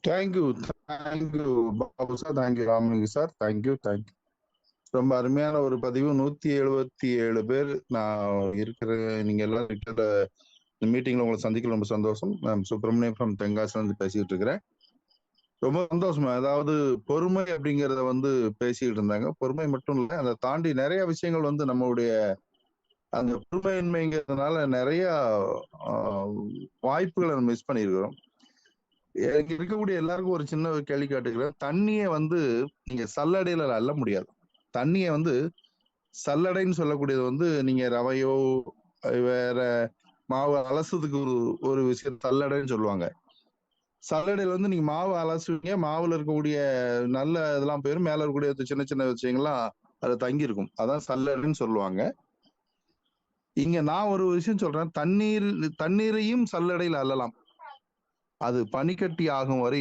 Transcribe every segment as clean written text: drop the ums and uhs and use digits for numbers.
Thank you thank you Babu sir, thank you Ramalinga sir, thank you. ரொம்ப அருமையான ஒரு பதிவு. 177 பேர் நான் இருக்கிற, நீங்க எல்லாம் இருக்கிற மீட்டிங்ல உங்களை சந்திக்க ரொம்ப சந்தோஷம். நான் சுப்பிரமணியம் ஃப்ரம் தென்காசில இருந்து பேசிட்டு இருக்கிறேன். ரொம்ப சந்தோஷமா. அதாவது பொறுமை அப்படிங்கறத பேசிட்டு இருந்தாங்க. பொறுமை மட்டும் இல்லை, அதை தாண்டி நிறைய விஷயங்கள் நம்மளுடைய அந்த பொறுமையின்மைங்கிறதுனால நிறைய வாய்ப்புகளை நம்ம மிஸ் பண்ணியிருக்கிறோம். எனக்கு இருக்கக்கூடிய எல்லாருக்கும் ஒரு சின்ன கேள்வி கேட்டுக்கிறேன். தண்ணியை நீங்க சல்லடையில அள்ள முடியாது. தண்ணியை சல்லடைன்னு சொல்லக்கூடியது நீங்க ரவையோ வேற மாவு அலசுறதுக்கு ஒரு விஷயம் சல்லடைன்னு சொல்லுவாங்க. சல்லடையில நீங்க மாவு அலசுவீங்க, மாவுல இருக்கக்கூடிய நல்ல இதெல்லாம் போயிடும், மேல இருக்கக்கூடிய சின்ன சின்ன விஷயங்கள்லாம் அது தங்கி இருக்கும். அதான் சல்லடைன்னு சொல்லுவாங்க. இங்க நான் ஒரு விஷயம் சொல்றேன். தண்ணீரையும் சல்லடையில் அள்ளலாம், அது பனிக்கட்டி ஆகும் வரை.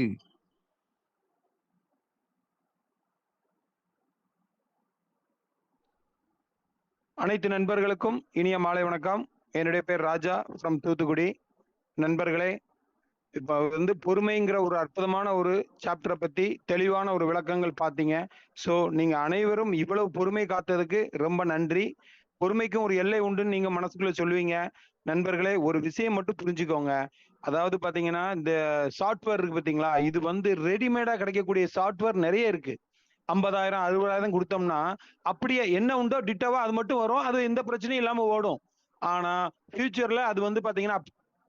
அனைத்து நண்பர்களுக்கும் இனிய மாலை வணக்கம். என்னுடைய பேர் ராஜா ஃப்ரம் தூத்துக்குடி. நண்பர்களே, இப்ப பொறுமைங்கிற ஒரு அற்புதமான ஒரு சாப்டரை பத்தி தெளிவான ஒரு விளக்கங்கள் பார்த்தீங்க. ஸோ நீங்க அனைவரும் இவ்வளவு பொறுமை காத்ததுக்கு ரொம்ப நன்றி. பொறுமைக்கும் ஒரு எல்லை உண்டுன்னு நீங்க மனசுக்குள்ள சொல்லுவீங்க. நண்பர்களே, ஒரு விஷயம் மட்டும் புரிஞ்சுக்கோங்க. அதாவது பாத்தீங்கன்னா, இந்த சாஃப்ட்வேர் இருக்கு பாத்தீங்களா, இது ரெடிமேடா கிடைக்கக்கூடிய சாஃப்ட்வேர் நிறைய இருக்கு. 50,000 60,000 கொடுத்தோம்னா அப்படியே என்ன உண்டோ டிட்டோவா அது மட்டும் வரும். அது எந்த பிரச்சனையும் இல்லாம ஓடும். ஆனா ஃபியூச்சர்ல அது பாத்தீங்கன்னா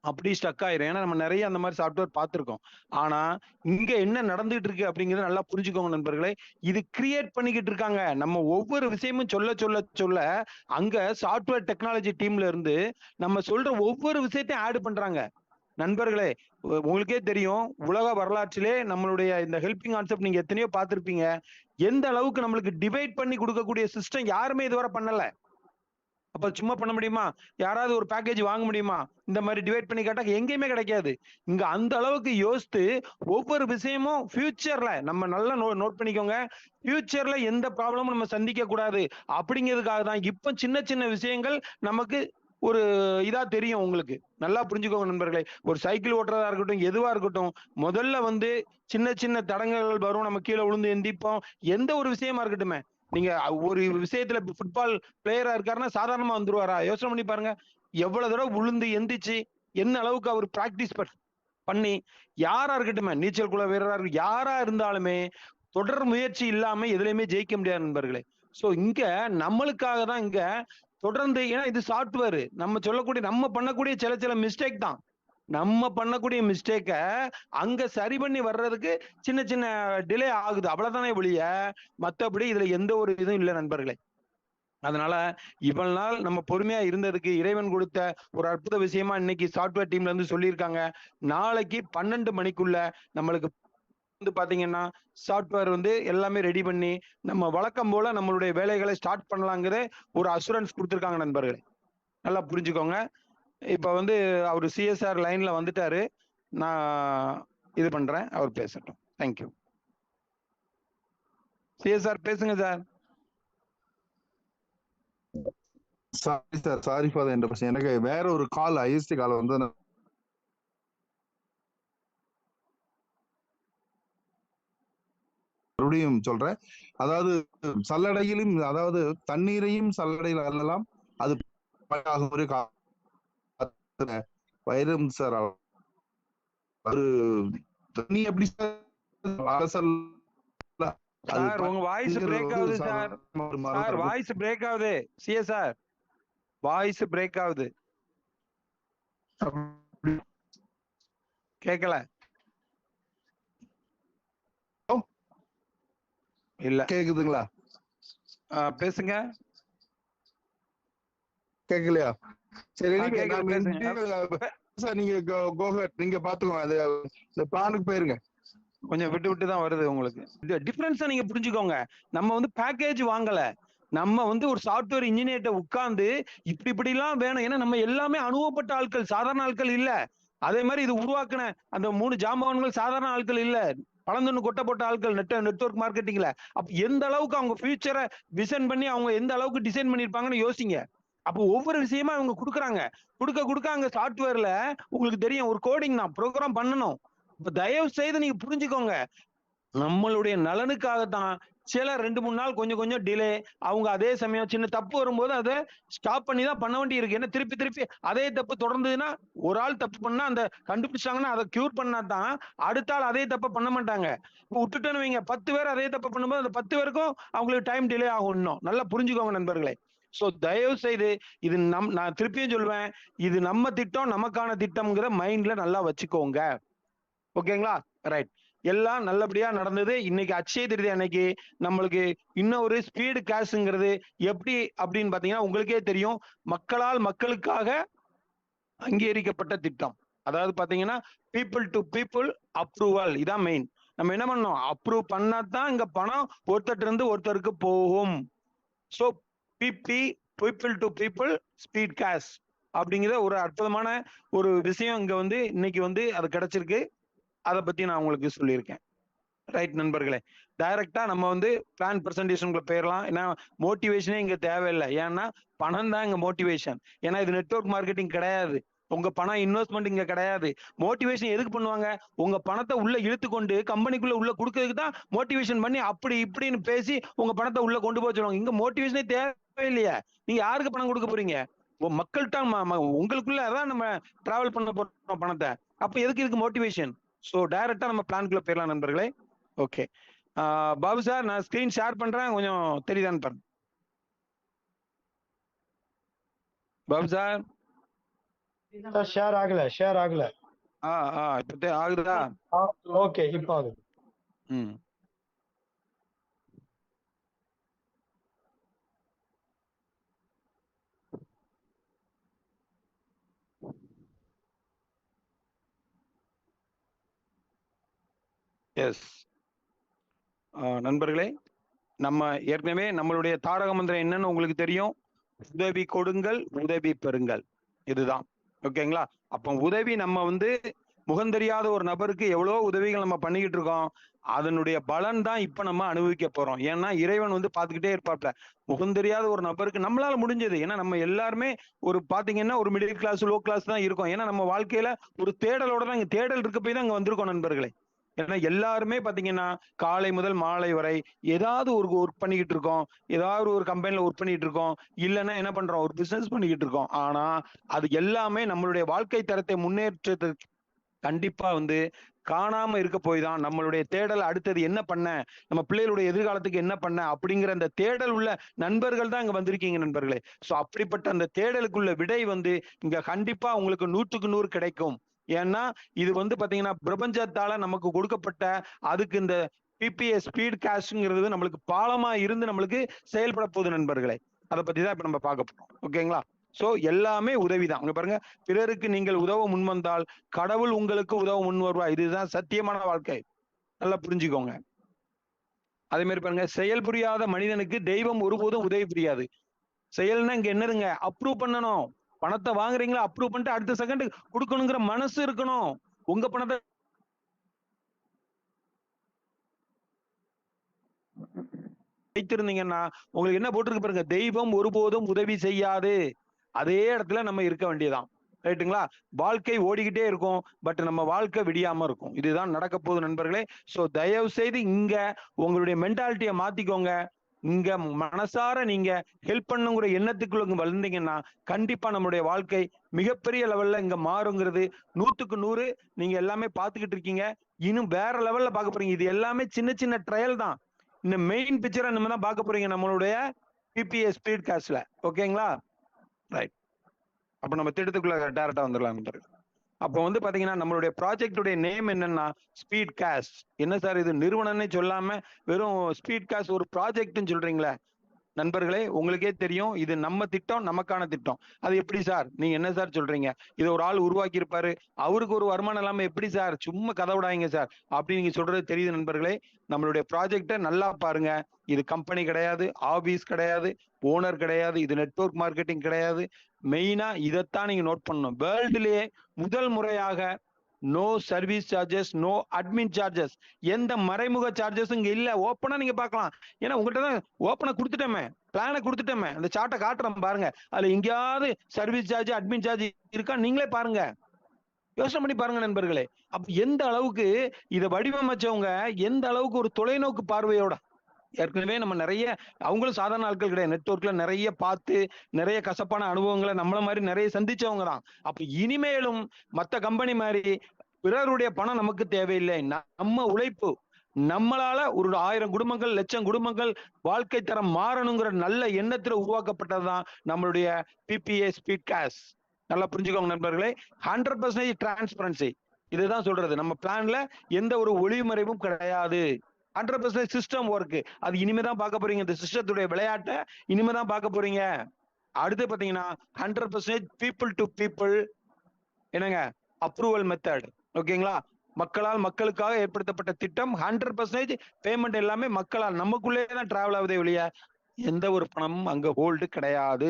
அப்படி ஸ்டக் ஆயிரும். ஏன்னா நம்ம நிறைய அந்த மாதிரி சாஃப்ட்வேர் பார்த்திருக்கோம். ஆனா இங்க என்ன நடந்துட்டு இருக்கு அப்படிங்கறத நல்லா புரிஞ்சுக்கோங்க நண்பர்களே. இது கிரியேட் பண்ணிக்கிட்டு இருக்காங்க. நம்ம ஒவ்வொரு விஷயமும் சொல்ல சொல்ல சொல்ல அங்க சாஃப்ட்வேர் டெக்னாலஜி டீம்ல இருந்து நம்ம சொல்ற ஒவ்வொரு விஷயத்தையும் ஆட் பண்றாங்க. நண்பர்களே, உங்களுக்கே தெரியும், உலக வரலாற்றிலே நம்மளுடைய இந்த ஹெல்பிங் கான்செப்ட் நீங்க எத்தனையோ பார்த்திருப்பீங்க. எந்த அளவுக்கு நம்மளுக்கு டிவைட் பண்ணி கொடுக்கக்கூடிய சிஸ்டம் யாருமே இதுவரை பண்ணல. அப்ப சும்மா பண்ண முடியுமா? யாராவது ஒரு பேக்கேஜ் வாங்க முடியுமா? இந்த மாதிரி டிவைட் பண்ணி கேட்டா எங்கேயுமே கிடைக்காது. இங்க அந்த அளவுக்கு யோசித்து ஒவ்வொரு விஷயமும் ஃபியூச்சர்ல நம்ம நல்லா நோட் பண்ணிக்கோங்க. ஃபியூச்சர்ல எந்த ப்ராப்ளமும் நம்ம சந்திக்க கூடாது அப்படிங்கிறதுக்காக தான் இப்ப சின்ன சின்ன விஷயங்கள் நமக்கு ஒரு இதா தெரியும். உங்களுக்கு நல்லா புரிஞ்சுக்கோங்க நண்பர்களே. ஒரு சைக்கிள் ஓட்டுறதா இருக்கட்டும், எதுவா இருக்கட்டும், முதல்ல சின்ன சின்ன தடங்கல்கள் வரும், நம்ம கீழே விழுந்து எந்திப்போம். எந்த ஒரு விஷயமா இருக்கட்டுமே, நீங்க ஒரு விஷயத்துல ஃபுட்பால் பிளேயரா இருக்காருன்னா சாதாரணமா வந்துருவாரா? யோசனை பண்ணி பாருங்க. எவ்வளவு தடவை விழுந்து எந்திரிச்சு என்ன அளவுக்கு அவர் பிராக்டிஸ் பண்ணி, யாரா இருக்கட்டுமே, நீச்சல் குள வீரரா இருக்கு, யாரா இருந்தாலுமே தொடர் முயற்சி இல்லாம எதுலையுமே ஜெயிக்க முடியாது நண்பர்களே. சோ இங்க நம்மளுக்காக தான் இங்க தொடர்ந்து, ஏன்னா இது சாஃப்ட்வேர், நம்ம பண்ணக்கூடிய சில சில மிஸ்டேக் தான். நம்ம பண்ணக்கூடிய மிஸ்டேக்க அங்க சரி பண்ணி வர்றதுக்கு சின்ன சின்ன டிலே ஆகுது, அவ்வளவுதானே ஒழிய மத்தபடி இதுல எந்த ஒரு இதுவும் இல்லை நண்பர்களே. அதனால இவ்வளவு நாள் நம்ம பொறுமையா இருந்ததுக்கு இறைவன் கொடுத்த ஒரு அற்புத விஷயமா இன்னைக்கு சாஃப்ட்வேர் டீம்ல இருந்து சொல்லியிருக்காங்க. நாளைக்கு 12 மணிக்குள்ள நம்மளுக்கு பாத்தீங்கன்னா சாஃப்ட்வேர் எல்லாமே ரெடி பண்ணி நம்ம வழக்கம் போல நம்மளுடைய வேலைகளை ஸ்டார்ட் பண்ணலாங்கிற ஒரு அசூரன்ஸ் கொடுத்திருக்காங்க நண்பர்களே. நல்லா புரிஞ்சுக்கோங்க. இப்ப அவரு சிஎஸ்ஆர் லைன்ல வந்துட்டாரு. நான் இது பண்றேன், அவர் பேசட்டும். தேங்க்யூ. சிஎஸ்ஆர் பேசுங்க சார். Sorry for interruption. எனக்கு வேற ஒரு கால், ஐஎஸ்டி கால் மறுபடியும் சொல்றேன். அதாவது சல்லடையிலும், அதாவது தண்ணீரையும் சல்லடையில் அள்ளலாம், அது வைரம் சார். ஒரு தண்ணி எப்படி சார் உங்க வாய்ஸ் பிரேக் ஆகுது சார். சார் வாய்ஸ் பிரேக் ஆகுது. சிஎஸ்ஆர் வாய்ஸ் பிரேக் ஆகுது, கேட்கல. இல்ல கேக்குதுங்களா? பேசுங்க. கேட்கலையா? சரி, நீங்க பாத்துக்கோங்க. அது இந்த பிளானுக்கு போயிருங்க. கொஞ்சம் விட்டு விட்டு தான் வருது உங்களுக்கு. டிஃபரன்ஸா நீங்க புரிஞ்சுக்கோங்க. நம்ம பேக்கேஜ் வாங்கல, நம்ம ஒரு சாஃப்ட்வேர் இன்ஜினியர்ட்ட உட்கார்ந்து இப்படி எல்லாம் வேணும். ஏன்னா நம்ம எல்லாமே அனுபவப்பட்ட ஆட்கள், சாதாரண ஆட்கள் இல்ல. அதே மாதிரி இது உருவாக்குன அந்த 3 ஜாம்பவான்கள் சாதாரண ஆட்கள் இல்ல, பழந்துன்னு கொட்ட போட்ட ஆட்கள் நெட்வொர்க் மார்க்கெட்டிங்ல. அப்ப எந்த அளவுக்கு அவங்க ஃபியூச்சரை விஷன் பண்ணி அவங்க எந்த அளவுக்கு டிசைன் பண்ணிருப்பாங்கன்னு யோசிங்க. அப்போ ஒவ்வொரு விஷயமா அவங்க கொடுக்குறாங்க. கொடுக்க அங்க சாஃப்ட்வேர்ல உங்களுக்கு தெரியும், ஒரு கோடிங் தான், ப்ரோக்ராம் பண்ணணும். இப்ப தயவு செய்து நீங்க புரிஞ்சுக்கோங்க, நம்மளுடைய நலனுக்காகத்தான் சில 2-3 நாள் கொஞ்சம் கொஞ்சம் டிலே. அவங்க அதே சமயம் சின்ன தப்பு வரும்போது அதை ஸ்டாப் பண்ணி தான் பண்ண வேண்டி இருக்கு. ஏன்னா திருப்பி திருப்பி அதே தப்பு தொடர்ந்ததுன்னா, ஒரு ஆள் தப்பு பண்ணா அந்த கண்டுபிடிச்சாங்கன்னா அதை கியூர் பண்ணா தான் அடுத்த ஆள் அதே தப்ப பண்ண மாட்டாங்க. இப்ப விட்டுட்டோன்னு வைங்க, 10 பேர் அதே தப்பு பண்ணும்போது அந்த 10 பேருக்கும் அவங்களுக்கு டைம் டிலே ஆகும். இன்னும் நல்லா புரிஞ்சுக்கோங்க நண்பர்களே. சோ தயவு செய்து இது நான் திருப்பியும் சொல்லுவேன், இது நம்ம திட்டம், நமக்கான திட்டம்ங்கிற மைண்ட்ல நல்லா வச்சுக்கோங்க. ஓகேங்களா? ரைட். எல்லாம் நல்லபடியா நடந்தது. இன்னைக்கு அட்சய திருதி அன்னைக்கு நம்மளுக்கு இன்னொரு ஸ்பீடு கேஷ்ங்கிறது எப்படி அப்படின்னு பாத்தீங்கன்னா, உங்களுக்கே தெரியும். மக்களால் மக்களுக்காக அங்கீகரிக்கப்பட்ட திட்டம். அதாவது பாத்தீங்கன்னா, பீப்பிள் டு பீப்பிள் அப்ரூவல் இதான் மெயின். நம்ம என்ன பண்ணோம்? அப்ரூவ் பண்ணா தான் இங்க பணம் ஒருத்தர்ட்ட இருந்து ஒருத்தருக்கு போகும். So P P people to people speed cash அப்படிங்கிற ஒரு அற்புதமான ஒரு விஷயம் இங்க வந்து இன்னைக்கு வந்து அது கிடைச்சிருக்கு. அதை பத்தி நான் உங்களுக்கு சொல்லியிருக்கேன். ரைட் நண்பர்களே, டைரக்டா நம்ம வந்து பிளான் பிரசன்டேஷனுக்குள்ள போயிடலாம். ஏன்னா மோட்டிவேஷனே இங்க தேவையில்லை. ஏன்னா பணம் தான் இங்க மோட்டிவேஷன். ஏன்னா இது நெட்வொர்க் மார்க்கெட்டிங் கிடையாது. உங்க பணம் இன்வெஸ்ட்மெண்ட் இங்க கிடையாது. மோட்டிவேஷன் எதுக்கு பண்ணுவாங்க? உங்க பணத்தை உள்ள இழுத்து கொண்டு கம்பெனிக்குள்ள உள்ள கொடுக்கறதுக்கு தான் மோட்டிவேஷன் பண்ணி அப்படி இப்படின்னு பேசி உங்க பணத்தை உள்ள கொண்டு போக சொல்லுவாங்க. இங்க மோட்டிவேஷனே தேவையில்லையே. நீங்க யாருக்கு பணம் கொடுக்க போறீங்க? மக்கள்கிட்ட உங்களுக்குள்ள அதான் நம்ம டிராவல் பண்ண போறோம் பணத்தை. அப்ப எதுக்கு இருக்கு மோட்டிவேஷன்? சோ டைரக்டா நம்ம பிளான்குள்ள போயிடலாம் நண்பர்களே. ஓகே, பாபு சார், நான் ஸ்கிரீன் ஷேர் பண்றேன், கொஞ்சம் தெரியுதான்னு பாருங்க. பாபு சார் ஷேர் ஆகல. இப்ப ஆகுதா? ஓகே, இப்ப ஆகுது. எஸ் நண்பர்களே, நம்ம ஏற்கனவே நம்மளுடைய தாரக மந்திரம் என்னன்னு உங்களுக்கு தெரியும். உதவி கொடுங்கள், உதவி பெறுங்கள். இதுதான். ஓகேங்களா? அப்ப உதவி நம்ம வந்து முகந்தெரியாத ஒரு நபருக்கு எவ்வளவு உதவிகள் நம்ம பண்ணிக்கிட்டு இருக்கோம். அதனுடைய பலன் தான் இப்ப நம்ம அனுபவிக்க போறோம். ஏன்னா இறைவன் வந்து பாத்துக்கிட்டே இருப்பாப்ல. முகந்தெரியாத ஒரு நபருக்கு நம்மளால முடிஞ்சது. ஏன்னா நம்ம எல்லாருமே ஒரு பாத்தீங்கன்னா ஒரு மிடில் கிளாஸ், லோ கிளாஸ் தான் இருக்கும். ஏன்னா நம்ம வாழ்க்கையில ஒரு தேடலோட தான், இங்க தேடல் இருக்க போய் தான் இங்க வந்திருக்கோம் நண்பர்களே. ஏன்னா எல்லாருமே பாத்தீங்கன்னா காலை முதல் மாலை வரை ஏதாவது ஒரு ஒர்க் பண்ணிக்கிட்டு இருக்கோம். ஏதாவது ஒரு கம்பெனில ஒர்க் பண்ணிட்டு இருக்கோம். இல்லைன்னா என்ன பண்றோம்? ஒரு பிசினஸ் பண்ணிக்கிட்டு இருக்கோம். ஆனா அது எல்லாமே நம்மளுடைய வாழ்க்கை தரத்தை முன்னேற்றத்துக்கு கண்டிப்பா வந்து காணாம இருக்க போய் தான் நம்மளுடைய தேடல் அடுத்தது என்ன பண்ண, நம்ம பிள்ளைகளுடைய எதிர்காலத்துக்கு என்ன பண்ண அப்படிங்கிற அந்த தேடல் உள்ள நண்பர்கள் தான் இங்க வந்திருக்கீங்க நண்பர்களே. சோ அப்படிப்பட்ட அந்த தேடலுக்குள்ள விடை வந்து இங்க கண்டிப்பா உங்களுக்கு 100க்கு 100 கிடைக்கும். ஏன்னா இது வந்து பாத்தீங்கன்னா பிரபஞ்சத்தால நமக்கு கொடுக்கப்பட்ட அதுக்கு இந்த பிபிஎஸ் ஸ்பீட் கேஷ்ங்கிறது நம்மளுக்கு பாலமா இருந்து நம்மளுக்கு செயல்பட போகுது நண்பர்களே. அதை பத்தி தான் இப்ப நம்ம பார்க்க போறோம். ஓகேங்களா? சோ எல்லாமே உதவிதான். இங்க பாருங்க, பிறருக்கு நீங்கள் உதவ முன்வந்தால் கடவுள் உங்களுக்கு உதவ முன் வருவா. இதுதான் சத்தியமான வாழ்க்கை. நல்லா புரிஞ்சுக்கோங்க. அதே மாதிரி பாருங்க, செயல் புரியாத மனிதனுக்கு தெய்வம் ஒருபோதும் உதவி புரியாது. செயல்னா இங்க என்னதுங்க? அப்ரூவ் பண்ணணும். பணத்தை வாங்குறீங்களா, அப்ரூவ் பண்ணிட்டு அடுத்த செகண்ட் கொடுக்கணுங்கிற மனசு இருக்கணும். உங்க பணத்தை வைத்திருந்தீங்கன்னா உங்களுக்கு என்ன போட்டிருக்கு பாருங்க, தெய்வம் ஒருபோதும் உதவி செய்யாது. அதே இடத்துல நம்ம இருக்க வேண்டியதான். ரைட்டுங்களா? வாழ்க்கை ஓடிக்கிட்டே இருக்கும், பட் நம்ம வாழ்க்கை விடியாம இருக்கும். இதுதான் நடக்க போகுது நண்பர்களே. சோ தயவு செய்து இங்க உங்களுடைய மென்டாலிட்டியை மாத்திக்கோங்க. இங்க மனசார நீங்க ஹெல்ப் பண்ணுங்கிற எண்ணத்துக்குள்ள வளர்ந்தீங்கன்னா கண்டிப்பா நம்மளுடைய வாழ்க்கை மிகப்பெரிய லெவல்ல இங்க மாறுங்கிறது 100க்கு 100 நீங்க எல்லாமே பாத்துக்கிட்டு இருக்கீங்க. இன்னும் வேற லெவல்ல பார்க்க போறீங்க. இது எல்லாமே சின்ன சின்ன ட்ரையல் தான். இந்த மெயின் பிக்சரை நம்ம தான் பார்க்க போறீங்க நம்மளுடைய பிபிஎஸ் ஸ்பீட் கேஷ்ல. ஓகேங்களா? ரைட். அப்ப நம்ம திட்டத்துக்குள்ள டைரக்டா வந்துடலாம். அப்ப வந்து பாத்தீங்கன்னா நம்மளுடைய ப்ராஜெக்டுடைய நேம் என்னன்னா ஸ்பீட் கேஷ். என்ன சார் இது நிறுவனம்னே சொல்லாம வெறும் ஸ்பீட் கேஷ் ஒரு ப்ராஜெக்ட்னு சொல்றீங்களே? நண்பர்களே, உங்களுக்கே தெரியும் இது நம்ம திட்டம், நமக்கான திட்டம். அது எப்படி சார்? நீங்க என்ன சார் சொல்றீங்க? இதை ஒரு ஆள் உருவாக்கி இருப்பாரு, அவருக்கு ஒரு வருமானம் இல்லாம எப்படி சார்? சும்மா கதை விடாதீங்க சார் அப்படி நீங்க சொல்றது தெரியுது நண்பர்களே. நம்மளுடைய ப்ராஜெக்டை நல்லா பாருங்க. இது கம்பெனி கிடையாது, ஆபீஸ் கிடையாது, ஓனர் கிடையாது, இது நெட்வொர்க் மார்க்கெட்டிங் கிடையாது. மெயினா இதைத்தான் நீங்க நோட் பண்ணணும். வேர்ல்டுலயே முதல் முறையாக no service charges, no admin charges, எந்த மறைமுக சார்ஜஸும் இங்க இல்ல. ஓப்பனா நீங்க பார்க்கலாம். ஏன்னா உங்கள்கிட்ட தான் ஓப்பனா கொடுத்துட்டோமே, பிளானை கொடுத்துட்டோமே, அந்த சார்ட்டை காட்டுறோம் பாருங்க. அதுல எங்கேயாவது சர்வீஸ் சார்ஜ், அட்மின் சார்ஜ் இருக்கா? நீங்களே பாருங்க. யோசனை பண்ணி பாருங்க நண்பர்களே. அப்ப எந்த அளவுக்கு இதை வடிவமைச்சவங்க எந்த அளவுக்கு ஒரு தொலைநோக்கு பார்வையோட, ஏற்கனவே நம்ம நிறைய அவங்களும் சாதாரண ஆட்கள் கிடையாது. நெட்வொர்க்ல நிறைய பார்த்து நிறைய கசப்பான அனுபவங்களை நம்மள மாதிரி நிறைய சந்திச்சவங்க தான். அப்ப இனிமேலும் மத்த கம்பெனி மாதிரி பிறருடைய பணம் நமக்கு தேவையில்லை. நம்ம உழைப்பு, நம்மளால ஒரு 1000 குடும்பங்கள் 1,00,000 குடும்பங்கள் வாழ்க்கை தரம் மாறணுங்கிற நல்ல எண்ணத்துல உருவாக்கப்பட்டதுதான் நம்மளுடைய பிபிஏ ஸ்பீட் கேஷ். நல்லா புரிஞ்சுக்கோங்க நண்பர்களே. 100% டிரான்ஸ்பரன்சி, இதுதான் சொல்றது. நம்ம பிளான்ல எந்த ஒரு ஒளிமறைவும் கிடையாது. 100% சிஸ்டம் ஒர்க். அது இனிமேதான் பார்க்க போறீங்க. இந்த சிஸ்டத்துடைய விளையாட்டை இனிமேதான் பார்க்க போறீங்க. அடுத்து பாத்தீங்கன்னா 100% பீப்புள் டு பீப்புள் என்னங்க அப்ரூவல் மெத்தட். ஓகேங்களா? மக்களால் மக்களுக்காக ஏற்படுத்தப்பட்ட திட்டம். 100% பேமெண்ட் எல்லாமே மக்களால் நமக்குள்ளே தான் டிராவல் ஆகுதே ஒழிய எந்த ஒரு பணமும் அங்க ஹோல்டு கிடையாது.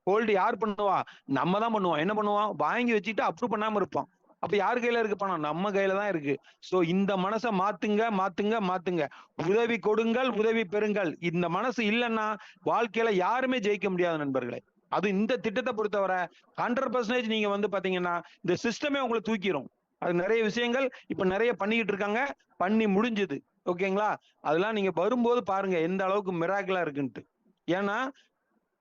ஹோல்டு யார் பண்ணுவா? நம்ம தான் பண்ணுவோம். என்ன பண்ணுவோம்? வாங்கி வச்சுட்டு அப்ரூவ் பண்ணாம இருப்போம். அப்ப யார் கையில இருக்கு பணம்? நம்ம கையில தான் இருக்கு. சோ இந்த மனசை மாத்துங்க மாத்துங்க மாத்துங்க. உதவி கொடுங்கள், உதவி பெறுங்கள். இந்த மனசு இல்லைன்னா வாழ்க்கையில யாருமே ஜெயிக்க முடியாது நண்பர்களே. அது இந்த திட்டத்தை பொறுத்தவரை 100% நீங்க வந்து பாத்தீங்கன்னா இந்த சிஸ்டமே உங்களை தூக்கிரும். அது நிறைய விஷயங்கள் இப்ப நிறைய பண்ணிக்கிட்டு இருக்காங்க, பண்ணி முடிஞ்சது. ஓகேங்களா? அதெல்லாம் நீங்க வரும்போது பாருங்க எந்த அளவுக்கு மிராக்கிளா இருக்குன்ட்டு. ஏன்னா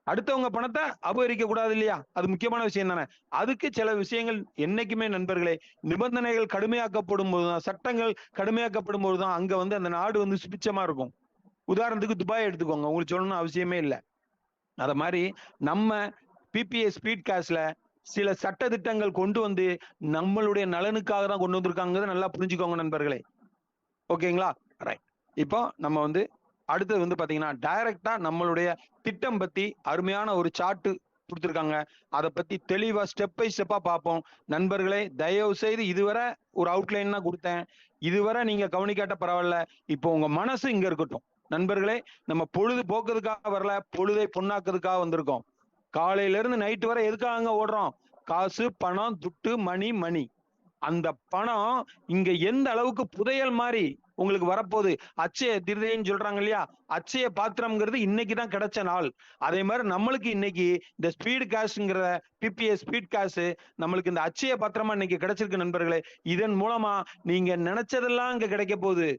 அடுத்தவங்க பணத்தை அபகரிக்க கூடாது இல்லையா? அது முக்கியமான விஷயம் தானே. அதுக்கு சில விஷயங்கள் என்னைக்குமே நண்பர்களே, நிபந்தனைகள் கடுமையாக்கப்படும் போதுதான், சட்டங்கள் கடுமையாக்கப்படும் போதுதான் அங்க வந்து அந்த நாடு வந்து சுபிச்சமா இருக்கும். உதாரணத்துக்கு துபாய் எடுத்துக்கோங்க, உங்களுக்கு சொல்லணும்னு அவசியமே இல்லை. அத மாதிரி நம்ம பிபிஏ ஸ்பீட் கேஷ்ல சில சட்ட திட்டங்கள் கொண்டு வந்து நம்மளுடைய நலனுக்காக தான் கொண்டு வந்திருக்காங்கிறத நல்லா புரிஞ்சுக்கோங்க நண்பர்களே. ஓகேங்களா? ரைட். இப்போ நம்ம வந்து அடுத்தது வந்து பாத்தீங்கன்னா டைரக்டா நம்மளுடைய திட்டம் பத்தி அருமையான ஒரு சார்ட் கொடுத்துருக்காங்க. அதை பத்தி தெளிவா ஸ்டெப் பை ஸ்டெப்பா பார்ப்போம். நண்பர்களே தயவு செய்து இதுவரை ஒரு அவுட்லைன் தான் கொடுத்தேன். இதுவரை நீங்க கவனிக்காட்ட பரவாயில்ல. இப்போ உங்க மனசு இங்க இருக்கட்டும் நண்பர்களே. நம்ம பொழுது போக்குறதுக்காக வரல, பொழுதை பொண்ணாக்குறதுக்காக வந்திருக்கோம். காலையில இருந்து நைட்டு வரை எதுக்காக ஓடுறோம்? காசு, பணம், துட்டு, மணி. அந்த பணம் இங்க எந்த அளவுக்கு புதையல் மாதிரி உங்களுக்கு வரப்போகுது. அச்சய திருதைன்னு சொல்றாங்க இல்லையா? அச்சய பாத்திரம்ங்கிறது இன்னைக்குதான் கிடைச்ச நாள். அதே மாதிரி நம்மளுக்கு இன்னைக்கு இந்த ஸ்பீட் கேஷ்ங்கிற பிபிஏ ஸ்பீட் கேஷ் நம்மளுக்கு இந்த அச்சய பாத்திரமா இன்னைக்கு கிடைச்சிருக்கு நண்பர்களே. இதன் மூலமா நீங்க நினைச்சதெல்லாம் இங்க கிடைக்க போகுது.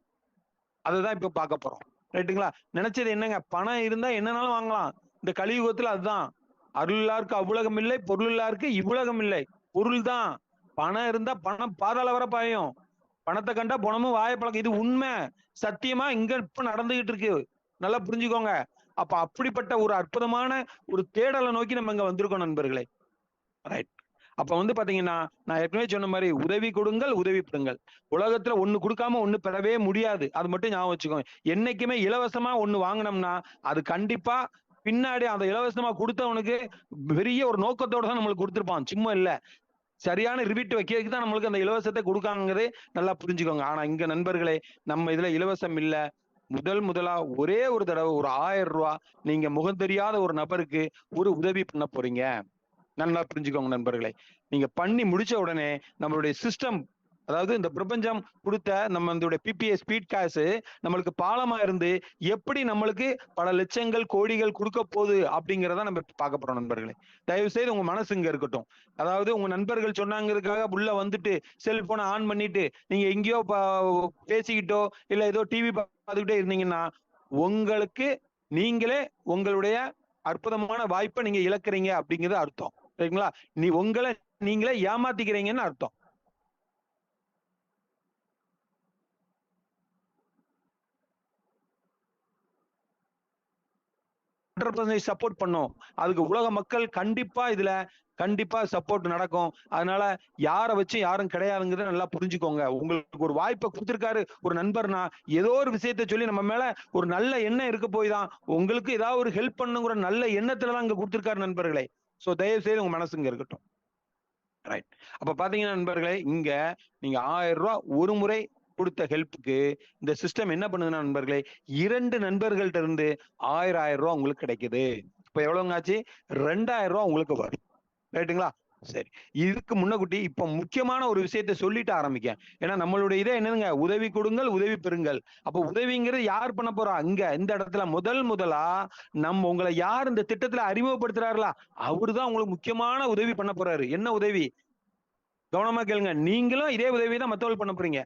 அதுதான் இப்ப பார்க்க போறோம். ரைட்டுங்களா? நினைச்சது என்னங்க? பணம் இருந்தா என்னன்னாலும் வாங்கலாம். இந்த கலியுகத்துல அதுதான். அருளாருக்கு அவ்வுலகம் இல்லை, பொருளாருக்கு இவ்வுலகம் இல்லை. பொருள் தான். பணம் இருந்தா பணம் பாதாள வர பாயும். பணத்தை கண்டா பணமும் வாய பழக்கம். இது உண்மை, சத்தியமா இங்க இப்ப நடந்துகிட்டு இருக்கு. நல்லா புரிஞ்சுக்கோங்க. அப்ப அப்படிப்பட்ட ஒரு அற்புதமான ஒரு தேடலை நோக்கி நம்ம இங்க வந்திருக்கோம் நண்பர்களே. ரைட். அப்ப வந்து பாத்தீங்கன்னா நான் ஏற்கனவே சொன்ன மாதிரி உதவி கொடுங்கள், உதவி பெறுங்கள். உலகத்துல ஒண்ணு கொடுக்காம ஒண்ணு பெறவே முடியாது. அது மட்டும் ஞாபகம் வச்சுக்கோங்க. என்னைக்குமே இலவசமா ஒண்ணு வாங்கினோம்னா அது கண்டிப்பா பின்னாடி அந்த இலவசமா கொடுத்தவனுக்கு பெரிய ஒரு நோக்கத்தோட தான் நம்மளுக்கு கொடுத்துருப்பான், சும்மா இல்ல. சரியான ரிவிட் வைக்கிறதுக்கு தான் நம்மளுக்கு அந்த இலவசத்தை கொடுக்காங்கிறதே நல்லா புரிஞ்சுக்கோங்க. ஆனா இங்க நண்பர்களே நம்ம இதுல இலவசம் இல்ல. முதலா ஒரே ஒரு தடவை ஒரு 1000 ரூபாய் நீங்க முகம் தெரியாத ஒரு நபருக்கு ஒரு உதவி பண்ண போறீங்க. நல்லா புரிஞ்சுக்கோங்க நண்பர்களே. நீங்க பண்ணி முடிச்ச உடனே நம்மளுடைய சிஸ்டம், அதாவது இந்த பிரபஞ்சம் கொடுத்த நம்ம பிபிஏ ஸ்பீட் கேஷ் நம்மளுக்கு பாலமா இருந்து எப்படி நம்மளுக்கு பல லட்சங்கள் கோடிகள் கொடுக்க போகுது அப்படிங்கிறத நம்ம பார்க்க போறோம் நண்பர்களே. தயவு செய்து உங்க மனசு இங்க இருக்கட்டும். அதாவது உங்க நண்பர்கள் சொன்னாங்கிறதுக்காக உள்ள வந்துட்டு செல்போனை ஆன் பண்ணிட்டு நீங்க எங்கேயோ பேசிக்கிட்டோ இல்ல ஏதோ டிவி பார்த்துக்கிட்டே இருந்தீங்கன்னா உங்களுக்கு நீங்களே உங்களுடைய அற்புதமான வாய்ப்பை நீங்க இழக்கிறீங்க அப்படிங்கிறது அர்த்தம். சரிங்களா? உங்களை நீங்களே ஏமாத்திக்கிறீங்கன்னு அர்த்தம். சப்போர்ட் பண்ணும். அதுக்கு உலக மக்கள் கண்டிப்பா இதுல கண்டிப்பா சப்போர்ட் நடக்கும். அதனால யாரை வச்சு யாரும் கிடையாதுங்கிறத நல்லா புரிஞ்சுக்கோங்க. உங்களுக்கு ஒரு வாய்ப்பை கொடுத்திருக்காரு ஒரு நண்பர்னா ஏதோ ஒரு விஷயத்த சொல்லி நம்ம மேல ஒரு நல்ல எண்ணம் இருக்க போய் தான் உங்களுக்கு ஏதாவது ஒரு ஹெல்ப் பண்ணுங்கிற நல்ல எண்ணத்துலதான் இங்க கொடுத்திருக்காரு நண்பர்களே. சோ தயவு செய்து உங்க மனசு இங்க இருக்கட்டும். ரைட். அப்ப பாத்தீங்கன்னா நண்பர்களே, இங்க நீங்க 1000 ரூபாய் ஒரு முறை கொடுத்த ஹெல்ப்புக்கு இந்த சிஸ்டம் என்ன பண்ணுதுன்னா நண்பர்களே, 2 நண்பர்கள்ட்ட இருந்து 1000 ரூபாய் உங்களுக்கு கிடைக்குது. இப்ப எவ்வளவுங்க ஆச்சு? 2000 ரூபாய் உங்களுக்கு வரும். ரைட்டுங்களா? சரி. இதுக்கு முன்னகுட்டி இப்ப முக்கியமான ஒரு விஷயத்த சொல்லிட்டு ஆரம்பிக்க. ஏன்னா நம்மளுடைய இதே என்னதுங்க? உதவி கொடுங்கள், உதவி பெறுங்கள். அப்ப உதவிங்கிறது யார் பண்ண போறா? இங்க இந்த இடத்துல முதலா நம்ம உங்களை யார் இந்த திட்டத்துல அறிமுகப்படுத்துறாருல அவருதான் உங்களுக்கு முக்கியமான உதவி பண்ண போறாரு. என்ன உதவி? கவனமா கேளுங்க. நீங்களும் இதே உதவி தான் மத்தவங்களுக்கு பண்ண போறீங்க.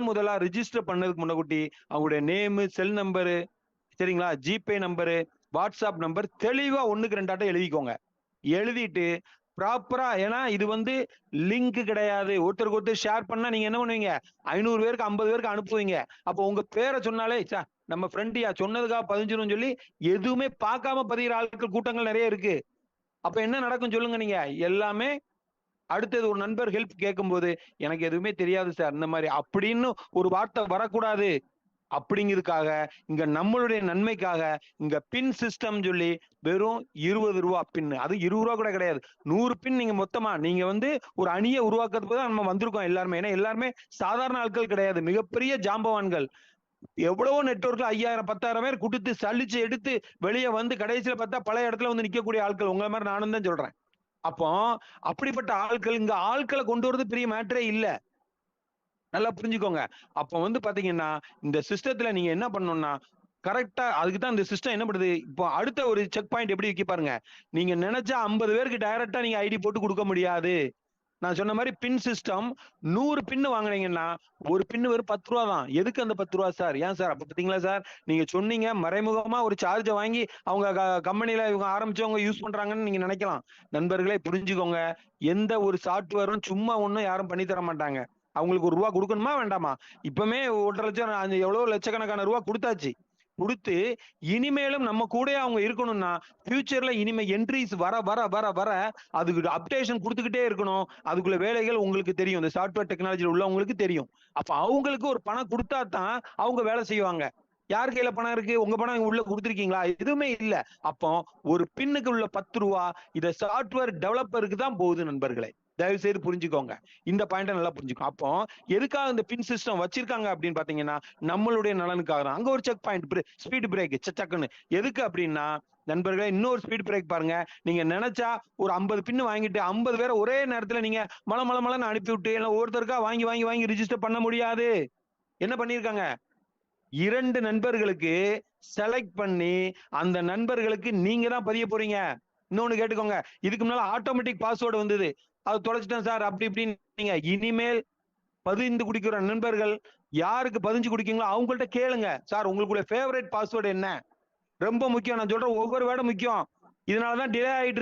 முதலா ரிஜிஸ்டர் பண்ணதுக்கு முன்னக்கூட்டி அவங்களுடைய நேமு, செல் நம்பரு, சரிங்களா, ஜிபே நம்பரு, வாட்ஸ்அப் நம்பர் தெளிவா 1க்கு 2 எழுதிக்கோங்க. எழுதிட்டு ப்ராப்பரா, ஏன்னா இது வந்து லிங்க் கிடையாது. ஒருத்தருக்கு ஒருத்தர் ஷேர் பண்ணா நீங்க என்ன பண்ணுவீங்க, 500 பேருக்கு 50 பேருக்கு அனுப்புவீங்க. அப்போ உங்க பேரை சொன்னாலே நம்ம ஃப்ரெண்டியா சொன்னதுக்காக பதிஞ்சிரும் சொல்லி எதுவுமே பார்க்காம பதிகிற ஆட்கள் கூட்டங்கள் நிறைய இருக்கு. அப்ப என்ன நடக்கும் சொல்லுங்க நீங்க. எல்லாமே அடுத்தது ஒரு நண்பர் ஹெல்ப் கேட்கும்போது எனக்கு எதுவுமே தெரியாது சார் இந்த மாதிரி அப்படின்னு ஒரு வார்த்தை வரக்கூடாது. அப்படிங்கிறதுக்காக இங்க நம்மளுடைய நன்மைக்காக இங்க பின் சிஸ்டம் சொல்லி வெறும் 20 ரூபா பின், அது 20 ரூபா கூட கிடையாது, 100 பின் நீங்க மொத்தமா நீங்க வந்து ஒரு அணியை உருவாக்குறதுக்கு தான் நம்ம வந்திருக்கோம் எல்லாருமே. ஏன்னா எல்லாருமே சாதாரண ஆட்கள் கிடையாது, மிகப்பெரிய ஜாம்பவான்கள். எவ்வளவோ நெட்வொர்க்ல 5000 10,000 பேர் கொடுத்து சலிச்சு எடுத்து வெளியே வந்து கடைசியில பார்த்தா பல இடத்துல வந்து நிக்கக்கூடிய ஆட்கள் உங்களை மாதிரி நானும் தான் சொல்றேன். அப்போ அப்படிப்பட்ட ஆட்கள் இங்க ஆட்களை கொண்டு வரது பெரிய மேட்டரே இல்ல. நல்லா புரிஞ்சுக்கோங்க. அப்ப வந்து பாத்தீங்கன்னா இந்த சிஸ்டத்துல நீங்க என்ன பண்ணணும்னா கரெக்டா அதுக்கு தான் இந்த சிஸ்டம் என்ன பண்ணுது. இப்போ அடுத்த ஒரு செக் பாயிண்ட் எப்படி வைக்க பாருங்க. நீங்க நினைச்சா 50 பேருக்கு டைரக்டா நீங்க ஐடி போட்டு கொடுக்க முடியாது. நான் சொன்ன மாதிரி பின் சிஸ்டம் 100 பின்னு வாங்குனீங்கன்னா ஒரு பின்னு வெறும் 10 ரூபா தான். எதுக்கு அந்த 10 ரூபா சார்? ஏன் சார்? அப்ப பாத்தீங்களா சார், நீங்க சொன்னீங்க மறைமுகமா ஒரு சார்ஜை வாங்கி அவங்க கம்பெனில இவங்க ஆரம்பிச்சவங்க யூஸ் பண்றாங்கன்னு நீங்க நினைக்கலாம். நண்பர்களே புரிஞ்சுக்கோங்க, எந்த ஒரு சாஃப்ட்வேரும் சும்மா ஒண்ணும் யாரும் பண்ணி தர மாட்டாங்க. அவங்களுக்கு ஒரு ரூபா கொடுக்கணுமா வேண்டாமா? இப்பவுமே 1,50,000 லட்சம் எவ்வளவு லட்சக்கணக்கான ரூபா கொடுத்தாச்சு. கொடுத்து இனிமேலும் நம்ம கூட அவங்க இருக்கணும்னா ஃபியூச்சர்ல இனிமே என்ட்ரிஸ் வர வர வர வர அதுக்கு அப்டேஷன் கொடுத்துக்கிட்டே இருக்கணும். அதுக்குள்ள வேலைகள் உங்களுக்கு தெரியும், இந்த சாஃப்ட்வேர் டெக்னாலஜில உள்ளவங்களுக்கு தெரியும். அப்ப அவங்களுக்கு ஒரு பணம் கொடுத்தா தான் அவங்க வேலை செய்வாங்க. யார் கையில பணம் இருக்கு? உங்க பணம் உள்ள கொடுத்துருக்கீங்களா? எதுவுமே இல்ல. அப்போ ஒரு பின்னுக்கு உள்ள 10 ரூபா இத சாஃப்ட்வேர் டெவலப்பருக்கு தான் போகுது நண்பர்களே. தயவு செய்து புரிஞ்சுக்கோங்க, இந்த பாயிண்ட நல்லா புரிஞ்சுக்கோ. அப்போ எதுக்காக இந்த பின் சிஸ்டம் வச்சிருக்காங்க அப்படின்னு பாத்தீங்கன்னா நம்மளுடைய நலனுக்காக தான். அங்க ஒரு செக் பாயிண்ட், ஸ்பீட் பிரேக் சக்குன்னு எதுக்கு அப்படின்னா நண்பர்களே, இன்னொரு ஸ்பீட் பிரேக் பாருங்க. நீங்க நினைச்சா ஒரு 50 பின்னு வாங்கிட்டு 50 பேரை ஒரே நேரத்துல நீங்க மலன்னு அனுப்பி விட்டு எல்லாம் ஒவ்வொருத்தருக்கா வாங்கி வாங்கி வாங்கி ரிஜிஸ்டர் பண்ண முடியாது. என்ன பண்ணிருக்காங்க, 2 நண்பர்களுக்கு செலக்ட் பண்ணி அந்த நண்பர்களுக்கு நீங்க தான் பதிய போறீங்க. இன்னொன்னு கேட்டுக்கோங்க, இதுக்கு முன்னால ஆட்டோமேட்டிக் பாஸ்வேர்டு வந்தது, அது தொலைச்சிட்டேன் சார் அப்படி இப்படின்னு. நீங்க இனிமேல் பதிந்து குடிக்கிற நண்பர்கள் யாருக்கு பதிஞ்சு குடிக்கீங்களோ அவங்கள்ட்ட கேளுங்க, சார் உங்களுக்குள்ள ஃபேவரட் பாஸ்வேர்டு என்ன? ரொம்ப முக்கியம். நான் சொல்றேன் ஒவ்வொரு வேர்டும் முக்கியம். இதனாலதான் டிலே ஆயிட்டு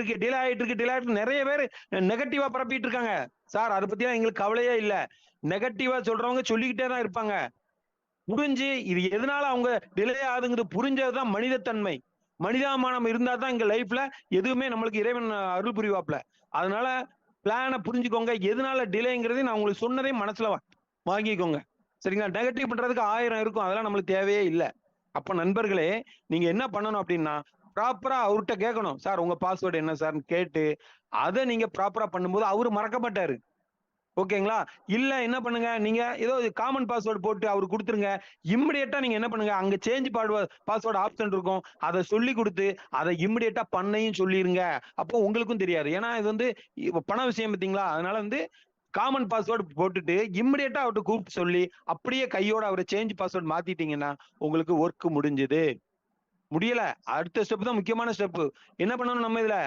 இருக்கு. நிறைய பேர் நெகட்டிவா பரப்பிட்டு இருக்காங்க. சார் அதை பத்தி எங்களுக்கு கவலையே இல்ல. நெகட்டிவா சொல்றவங்க சொல்லிக்கிட்டே தான் இருப்பாங்க. புரிஞ்சு இது எதனால அவங்க டிலே ஆகுதுங்கிறது புரிஞ்சதுதான் மனிதத்தன்மை. மனிதாமானம் இருந்தா தான் இங்க லைஃப்ல எதுவுமே நம்மளுக்கு இறைவன் அருள் புரிவாப்ல. அதனால பிளான புரிஞ்சுக்கோங்க. எதனால டிலேங்கிறது நான் உங்களுக்கு சொன்னதே மனசுல வாங்கிக்கோங்க, சரிங்களா? நெகட்டிவ் பண்றதுக்கு 1000 இருக்கும், அதெல்லாம் நம்மளுக்கு தேவையே இல்லை. அப்ப நண்பர்களே, நீங்க என்ன பண்ணணும் அப்படின்னா ப்ராப்பரா அவர்கிட்ட கேட்கணும், சார் உங்க பாஸ்வேர்டு என்ன சார்னு கேட்டு அதை நீங்க ப்ராப்பரா பண்ணும்போது அவரு மறக்க மாட்டாரு. ஓகேங்களா? இல்ல என்ன பண்ணுங்க, நீங்க ஏதோ காமன் பாஸ்வேர்டு போட்டு அவரு கொடுத்துருங்க. இம்மிடியேட்டா நீங்க என்ன பண்ணுங்க, அங்க சேஞ்ச் பாஸ்வேர்டு ஆப்ஷன் இருக்கும், அதை சொல்லி கொடுத்து அதை இம்மிடியேட்டா பண்ணையும் சொல்லிருங்க. அப்போ உங்களுக்கும் தெரியாது, ஏன்னா இது வந்து பண விஷயம் பார்த்தீங்களா. அதனால வந்து காமன் பாஸ்வேர்டு போட்டுட்டு இம்மிடியேட்டா அவர்கிட்ட கூப்பிட்டு சொல்லி அப்படியே கையோட அவரை சேஞ்ச் பாஸ்வேர்டு மாத்திட்டீங்கன்னா உங்களுக்கு ஒர்க் முடிஞ்சது. முடியல, அடுத்த ஸ்டெப் தான் முக்கியமான ஸ்டெப். என்ன பண்ணணும், நம்ம இதுல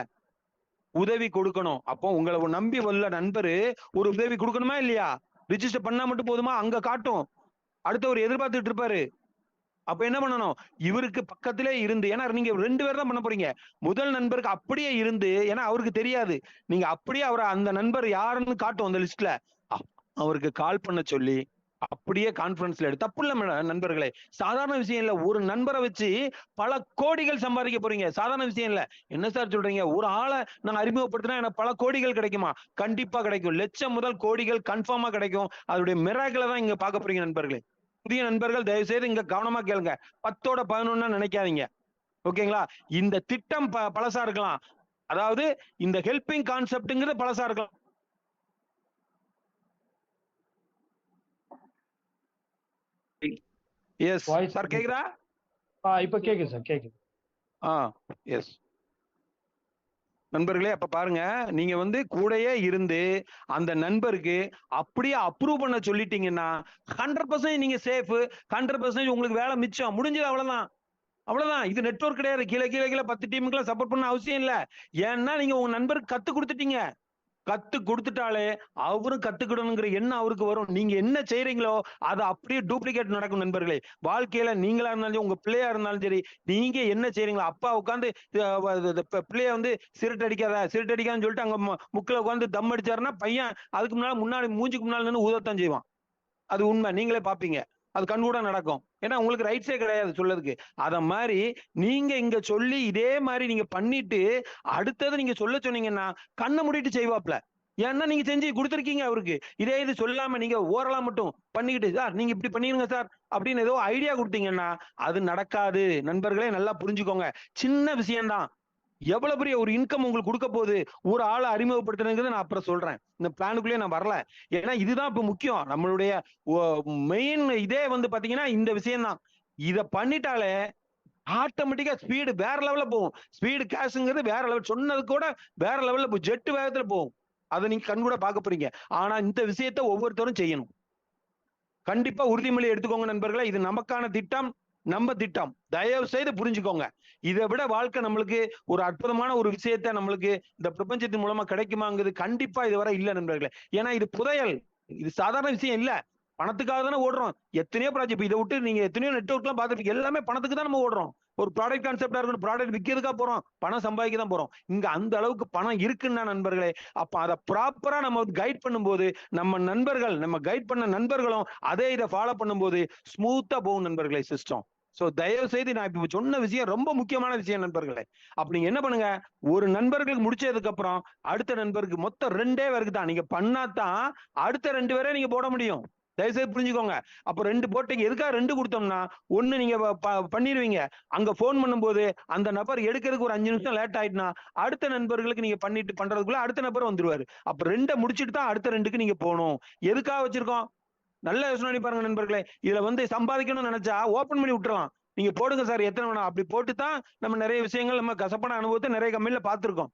உதவி கொடுக்கணும். அப்போ உங்களை நம்பி உள்ள நண்பரு ஒரு உதவி கொடுக்கணுமா இல்லையா? ரிஜிஸ்டர் பண்ணா மட்டும் போதுமா? அங்க காட்டும், அடுத்தவர் எதிர்பார்த்துட்டு இருப்பாரு. அப்ப என்ன பண்ணணும், இவருக்கு பக்கத்திலே இருந்து, ஏன்னா நீங்க 2 பேர் தான் பண்ண போறீங்க. முதல் நண்பருக்கு அப்படியே இருந்து, ஏன்னா அவருக்கு தெரியாது, நீங்க அப்படியே அவரை அந்த நண்பர் யாருன்னு காட்டும் அந்த லிஸ்ட்ல, அவருக்கு கால் பண்ண சொல்லி அப்படியே கான்பரன்ஸ்ல எடுத்து. தப்பு இல்ல நண்பர்களே, சாதாரண விஷயம் இல்ல. ஒரு நண்பரை வச்சு பல கோடிகள் சம்பாதிக்க போறீங்க, சாதாரண விஷயம் இல்ல. என்ன சார் சொல்றீங்க, ஒரு ஆளை நான் அறிமுகப்படுத்தினா எனக்கு பல கோடிகள் கிடைக்குமா? கண்டிப்பா கிடைக்கும். லட்சம் முதல் கோடிகள் கன்ஃபார்மா கிடைக்கும். அதோடைய மிராக்கிளை தான் இங்க பார்க்க போறீங்க நண்பர்களே. புதிய நண்பர்கள் தயவு செய்து இங்க கவனமா கேளுங்க, 10ஓட 11 நினைக்காதீங்க. ஓகேங்களா? இந்த திட்டம் பழசா இருக்கலாம், அதாவது இந்த ஹெல்பிங் கான்செப்ட்ங்கிறது பழசா இருக்கலாம். எஸ் சார், கேக்குதா? இப்ப கேக்குது சார், கேக்குது. எஸ் நண்பர்களே, அப்ப பாருங்க, நீங்க வந்து கூடயே இருந்து அந்த நண்பருக்கு அப்படியே அப்ரூவ் பண்ண சொல்லிட்டீங்கன்னா 100% நீங்க சேஃப், 100% உங்களுக்கு வேலை மிச்சம், முடிஞ்சது. அவ்வளவுதான். இது நெட்வொர்க் கிடையாது. கீழே 10 டீமுக்குலாம் சப்போர்ட் பண்ண அவசியம் இல்ல. ஏன்னா நீங்க உங்க நண்பருக்கு கத்து கொடுத்துட்டீங்க. கத்து கொடுத்துட்டாலே அவரும் கத்துக்கிடணுங்கிற எண்ணம் அவருக்கு வரும். நீங்க என்ன செய்றீங்களோ அதை அப்படியே டூப்ளிகேட் நடக்கும் நண்பர்களே. வாழ்க்கையில நீங்களா இருந்தாலும் உங்க பிள்ளையா இருந்தாலும் சரி, நீங்க என்ன செய்றீங்களோ, அப்பா உட்காந்து பிள்ளைய வந்து சிரட்டு அடிக்காதான்னு சொல்லிட்டு அங்க முக்கில உட்காந்து தம் அடிச்சாருன்னா பையன் அதுக்கு முன்னாடி மூஞ்சுக்கு முன்னாடி நின்று ஊதத்தான் செய்வான். அது உண்மை, நீங்களே பாப்பீங்க. அது கண் கூட நடக்கும். ஏன்னா உங்களுக்கு ரைட்ஸே கிடையாது சொல்லதுக்கு. அத மாதிரி நீங்க இங்க சொல்லி இதே மாதிரி நீங்க பண்ணிட்டு அடுத்தது நீங்க சொல்ல சொன்னீங்கன்னா கண்ணை மூடிட்டு செய்வாப்ல. ஏன்னா நீங்க செஞ்சு கொடுத்துருக்கீங்க அவருக்கு. இதே இது சொல்லாம நீங்க ஓரலா மட்டும் பண்ணிக்கிட்டு சார் நீங்க இப்படி பண்ணிருங்க சார் அப்படின்னு ஏதோ ஐடியா கொடுத்தீங்கன்னா அது நடக்காது. நண்பர்களே நல்லா புரிஞ்சுக்கோங்க. சின்ன விஷயம்தான், எவ்வளவு பெரிய ஒரு இன்கம் உங்களுக்கு கொடுக்க போகுது. ஒரு ஆளை அறிமுகப்படுத்துறதுங்கிறது நான் அப்புறம் சொல்றேன். இந்த பிளானுக்குள்ளேயே நான் வரல. ஏன்னா இதுதான் இப்ப முக்கியம். நம்மளுடைய மெயின் இதே வந்து பாத்தீங்கன்னா இந்த விஷயம் தான். இத பண்ணிட்டாலே ஆட்டோமேட்டிக்கா ஸ்பீடு வேற லெவல்ல போகும். ஸ்பீடு கேஷ்ங்கிறது வேற லெவல், சொன்னது கூட வேற லெவல்ல போகும். ஜெட் வேகத்துல போகும். அதை நீங்க கண் கூட பார்க்க போறீங்க. ஆனா இந்த விஷயத்த ஒவ்வொருத்தரும் செய்யணும். கண்டிப்பா உறுதிமொழி எடுத்துக்கோங்க நண்பர்களே. இது நமக்கான திட்டம், நம்ம திட்டம். தயவு செய்து புரிஞ்சுக்கோங்க. இதை விட வாழ்க்கை நம்மளுக்கு ஒரு அற்புதமான ஒரு விஷயத்த நம்மளுக்கு இந்த பிரபஞ்சத்தின் மூலமா கிடைக்குமாங்கிறது கண்டிப்பா இதுவரை இல்ல நண்பர்களே. ஏன்னா இது புதையல், இது சாதாரண விஷயம் இல்ல. பணத்துக்காக தானே ஓடுறோம். எத்தனையோ ப்ராஜெக்ட், இதை விட்டு நீங்க எத்தனையோ நெட்வொர்க் எல்லாம் பார்த்துருப்பீங்க. எல்லாமே பணத்துக்கு தான் நம்ம ஓடுறோம். ஒரு ப்ராடக்ட் கான்செப்டா இருக்கணும், ப்ராடக்ட் விற்கிறதுக்கா போறோம், பணம் சம்பாதிக்க தான் போறோம். இங்க அந்த அளவுக்கு பணம் இருக்குன்னா நண்பர்களே, அப்ப அதை ப்ராப்பரா நம்ம கைட் பண்ணும்போது நம்ம நண்பர்கள், நம்ம கைட் பண்ண நண்பர்களும் அதே இதை ஃபாலோ பண்ணும்போது ஸ்மூத்தா போகும் நண்பர்களே சிஸ்டம். சோ தயவு செய்து நான் இப்ப சொன்ன விஷயம் ரொம்ப முக்கியமான விஷயம் நண்பர்களே. அப்ப நீங்க என்ன பண்ணுங்க, ஒரு நண்பர்களுக்கு முடிச்சதுக்கு அப்புறம் அடுத்த நண்பருக்கு மொத்தம் 2 பேருக்கு தான் நீங்க பண்ணாதான் அடுத்த 2 பேரே நீங்க போட முடியும். தயவுசெய்து புரிஞ்சுக்கோங்க. அப்ப 2 போட்டீங்க. எதுக்காக 2 கொடுத்தோம்னா, 1 நீங்க பண்ணிருவீங்க. அங்க போன் பண்ணும்போது அந்த நபர் எடுக்கிறதுக்கு ஒரு 5 நிமிஷம் லேட் ஆயிட்டுனா அடுத்த நண்பர்களுக்கு நீங்க பண்ணிட்டு பண்றதுக்குள்ள அடுத்த நபர் வந்துருவாரு. அப்ப 2 முடிச்சிட்டு தான் அடுத்த 2க்கு நீங்க போகணும். எதுக்காக வச்சிருக்கோம்? நல்ல யோசனை பண்ணி பாருங்க நண்பர்களே. இதுல வந்து சம்பாதிக்கணும்னு நினைச்சா ஓபன் பண்ணி விட்டுறலாம். நீங்க போடுங்க சார் எத்தனை வேணும் அப்படி போட்டு தான் நம்ம நிறைய விஷயங்கள் நம்ம கசப்பான அனுபவத்தை நிறைய கம்பெனில பார்த்திருக்கோம்.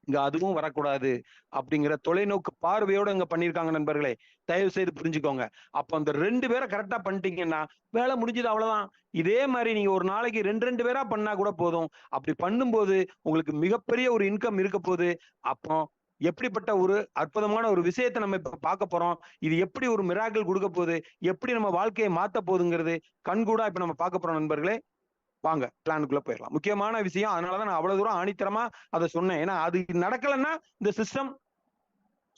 இங்க அதுவும் வரக்கூடாது அப்படிங்கிற தொலைநோக்கு பார்வையோட இங்க பண்ணிருக்காங்க நண்பர்களே. தயவு செய்து புரிஞ்சுக்கோங்க. அப்ப அந்த 2 பேரை கரெக்டா பண்ணிட்டீங்கன்னா வேலை முடிஞ்சது, அவ்வளவுதான். இதே மாதிரி நீங்க ஒரு நாளைக்கு 2 பேரா பண்ணா கூட போதும். அப்படி பண்ணும்போது உங்களுக்கு மிகப்பெரிய ஒரு இன்கம் இருக்க போகுது. அப்போ எப்படிப்பட்ட ஒரு அற்புதமான ஒரு விஷயத்தை நம்ம இப்ப பார்க்க போறோம். இது எப்படி ஒரு மிராக்கிள் கொடுக்க போகுது, எப்படி நம்ம வாழ்க்கையை மாத்த போகுதுங்கிறது கண்கூடா இப்ப நம்ம பார்க்க போறோம் நண்பர்களே. வாங்க பிளானுக்குள்ள போயிடலாம். முக்கியமான விஷயம், அதனாலதான் நான் அவ்வளவு தூரம் ஆணித்தரமா அதை சொன்னேன். ஏன்னா அது நடக்கலன்னா இந்த சிஸ்டம்